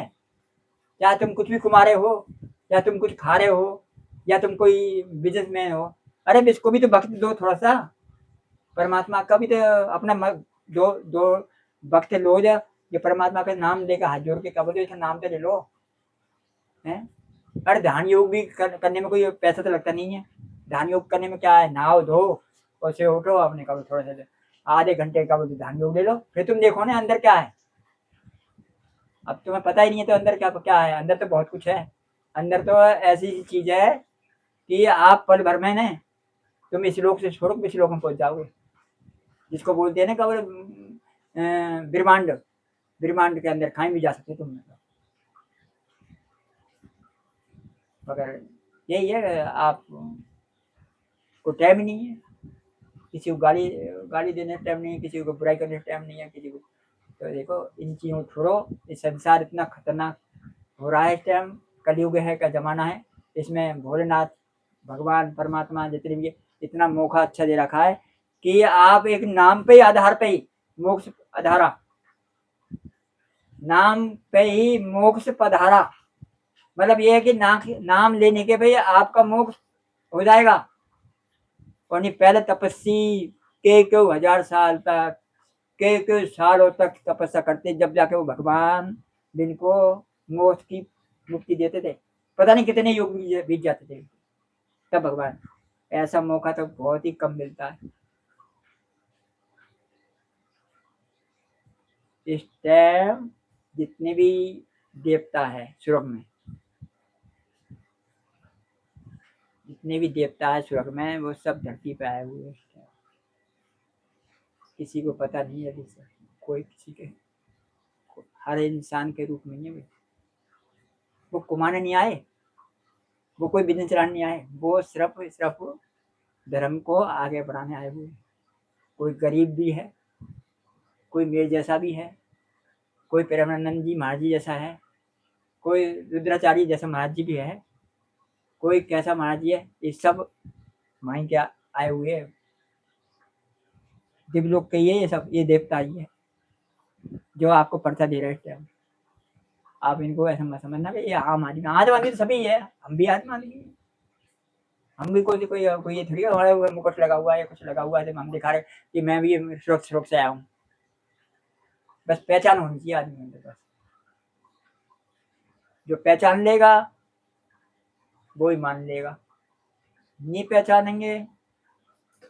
या तुम कुछ भी कुमारे हो, या तुम कुछ खा रहे हो, या तुम कोई बिजनेसमैन हो, अरे इसको भी तो वक्त दो थोड़ा सा। परमात्मा का भी तो अपना दो दो वक्त लो, ये परमात्मा का नाम लेकर हाथ जोड़ के क्या बोलते, इसका नाम तो ले लो है। अरे ध्यान योग भी करने में कोई पैसा तो लगता नहीं है। ध्यान योग करने में क्या है, नहाओ धो और से उठो, अपने का थोड़ा सा आधे घंटे का बोलते ध्यान योग ले लो, फिर तुम देखो ना अंदर क्या है। अब तुम्हें पता ही नहीं है तो अंदर क्या क्या है, अंदर तो बहुत कुछ है। अंदर तो ऐसी चीज है कि आप पल भर में ना, तुम इस लोक से छोड़ो इस लोक में पहुंच जाओगे, जिसको बोलते हैं ना कब ब्रह्मांड, ब्रह्मांड के अंदर कहीं भी जा सकते तुम। मगर यही है, आप को टाइम ही नहीं है, किसी को गाली गाली देने टाइम नहीं है, किसी को बुराई करने टाइम नहीं है, किसी को। तो देखो इन चीज़ों को छोड़ो, इस संसार इतना खतरनाक हो रहा है इस टाइम, कलयुग है का जमाना है। इसमें भोलेनाथ भगवान परमात्मा जितने भी इतना मौका अच्छा दे रखा है कि आप एक नाम पे आधार पे ही मोक्ष पधारा, नाम पे ही मोक्ष पधारा। मतलब ये है कि नाम लेने के भाई आपका मोक्ष हो जाएगा। और नहीं पहले तपस्वी के हजार साल तक, के सालों तक तपस्या करते, जब जाके वो भगवान जिनको मोक्ष की मुक्ति देते थे, पता नहीं कितने युग बीत जाते थे तब भगवान। ऐसा मौका तो बहुत ही कम मिलता है। इस टाइम जितने भी देवता है स्वर्ग में, जितने भी देवता है स्वर्ग में, वो सब धरती पे आए हुए हैं। किसी को पता नहीं है अभी से, कोई किसी के, हर इंसान के रूप में नहीं है। वो कमाने नहीं आए, वो कोई बिजनेस चलाने नहीं आए, वो सिर्फ सिर्फ धर्म को आगे बढ़ाने आए हुए। कोई गरीब भी है, कोई मेरे जैसा भी है, कोई प्रेमानंद जी महाराज जी जैसा है, कोई रुद्राचार्य जैसा महाराज जी भी है, कोई कैसा महाराज जी है, ये सब वहीं क्या आए हुए हैं। दिव्य लोग के ये सब ये देवता ही है जो आपको पर्चा दे रहे हैं। आप इनको ऐसा मत समझना कि ये आम आदमी, आम आदमी तो सभी है, हम भी आम आदमी हैं। हम भी कोई कोई कोई ये थोड़ी है हमारे ऊपर मुकुट लगा हुआ है या कुछ लगा हुआ है तो हम दिखा रहे कि मैं भी सुरख से आया हूँ। बस पहचान होनी चाहिए आदमी के पास। जो पहचान लेगा वो ही मान लेगा, नहीं पहचानेंगे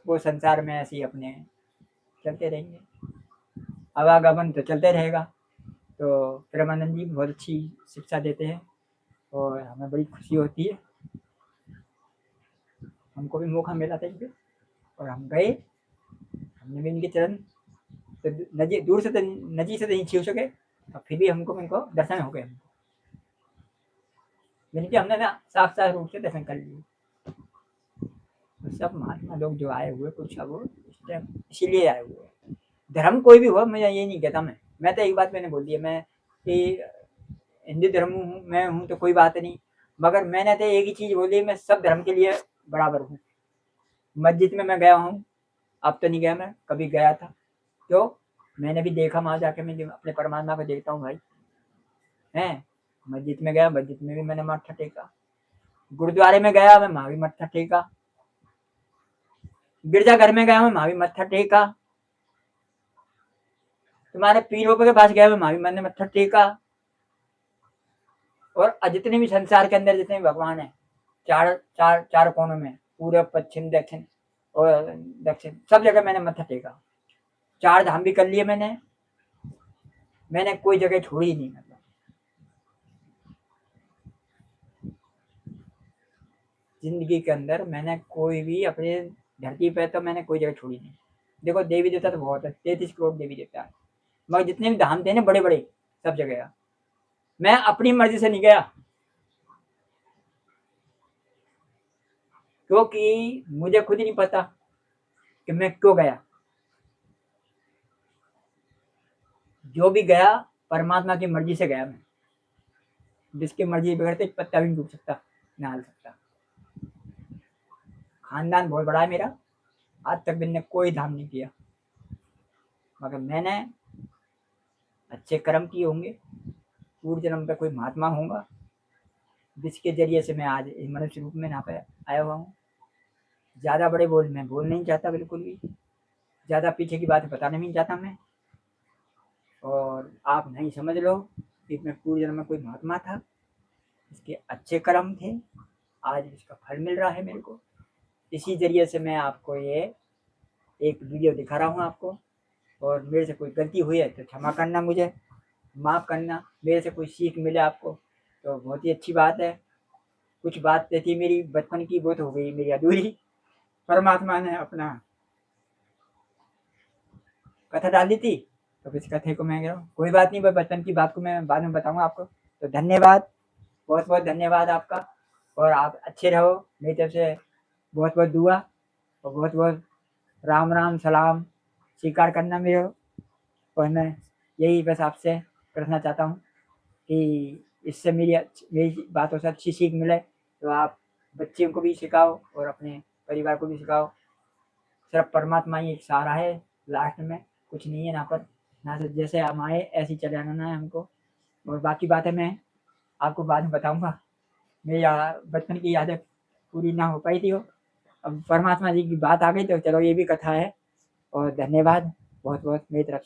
वो संसार में ऐसे ही अपने चलते रहेंगे, आवागमन तो चलते रहेगा। तो प्रेमानंद जी बहुत अच्छी शिक्षा देते हैं और हमें बड़ी खुशी होती है। हमको भी मौका मिला था इनके और हम गए, हमने भी इनके चरण तो नजी दूर से तो नजी से तो नहीं छू सके, और फिर भी हमको इनको दर्शन हो गए, हमको जिनके हमने ना साफ साफ रूप से दर्शन कर लिए। तो सब महात्मा लोग जो आए हुए कुछ अब इस टाइम इसीलिए आए हुए हैं। धर्म कोई भी हो, मैं ये नहीं कहता, मैं तो एक बात मैंने बोल दी है, मैं कि हिंदू धर्म हूँ मैं हूँ तो कोई बात नहीं, मगर मैंने तो एक ही चीज़ बोली, मैं सब धर्म के लिए बराबर हूँ। मस्जिद में मैं गया हूँ, अब तो नहीं गया, मैं कभी गया था, क्यों मैंने भी देखा वहाँ जाके, मैं अपने परमात्मा को देखता हूँ भाई हैं। मस्जिद में गया, मस्जिद में भी मैंने मत्था टेका, गुरुद्वारे में गया मैं वहाँ भी मत्था टेका, गिरजाघर में गया मैं वहाँ भी मत्था टेका, तुम्हारे पीर बाबा के पास गया मैं वहाँ भी मैंने मत्था टेका। और जितने भी संसार के अंदर जितने भी भगवान है, चार चार चार कोनों में, पूरब पश्चिम दक्षिण और दक्षिण, सब जगह मैंने मत्था टेका। चार धाम भी कर लिए मैंने कोई जगह छोड़ी नहीं। मतलब जिंदगी के अंदर मैंने कोई भी अपने धरती पे तो मैंने कोई जगह छोड़ी नहीं। देखो देवी देवता तो बहुत है, 33 करोड़ देवी देवता है, मगर जितने भी धाम थे ना बड़े बड़े, सब जगह गया मैं, अपनी मर्जी से नहीं गया, क्योंकि मुझे खुद ही नहीं पता कि मैं क्यों गया। जो भी गया परमात्मा की मर्जी से गया मैं, जिसकी मर्जी बगैर तो एक पत्ता भी नहीं डूब सकता, ना हिल सकता। खानदान बहुत बड़ा है मेरा, आज तक मैंने कोई धाम नहीं किया, मगर मैंने अच्छे कर्म किए होंगे, पूर्व जन्म पे कोई महात्मा होगा जिसके जरिए से मैं आज इस मनुष्य रूप में यहाँ पे आया हुआ हूँ। ज़्यादा बड़े बोल मैं बोल नहीं चाहता, बिल्कुल भी ज़्यादा पीछे की बात बताना नहीं चाहता मैं, और आप नहीं समझ लो कि मैं पूर्व जन्म में कोई महात्मा था, इसके अच्छे कर्म थे, आज इसका फल मिल रहा है मेरे को। इसी जरिए से मैं आपको ये एक वीडियो दिखा रहा हूँ आपको, और मेरे से कोई गलती हुई है तो क्षमा करना, मुझे माफ़ करना, मेरे से कोई सीख मिले आपको तो बहुत ही अच्छी बात है। कुछ बात थी मेरी बचपन की, वो तो हो गई मेरी अधूरी, परमात्मा ने अपना कथा डाल दी थी, तो इस कथे को मैं कह रहा हूँ, कोई बात नहीं, बचपन की बात को मैं बाद में बताऊँगा आपको। तो धन्यवाद, बहुत बहुत धन्यवाद आपका, और आप अच्छे रहो, मेरी तरफ से बहुत बहुत दुआ, और बहुत बहुत राम राम सलाम स्वीकार करना मेरे। और मैं यही बस आपसे करना चाहता हूँ कि इससे मेरी बातों से अच्छी सीख मिले, तो आप बच्चों को भी सिखाओ और अपने परिवार को भी सिखाओ। सिर्फ परमात्मा ही एक सहारा है, लास्ट में कुछ नहीं है यहाँ पर, यहाँ से जैसे हम आए ऐसे ही चले आना है हमको। और बाकी बातें मैं आपको बाद में बताऊँगा, मेरी बचपन की यादें पूरी ना हो पाई थी वो, अब परमात्मा जी की बात आ गई तो चलो ये भी कथा है। और धन्यवाद बहुत बहुत मेरी तरफ से।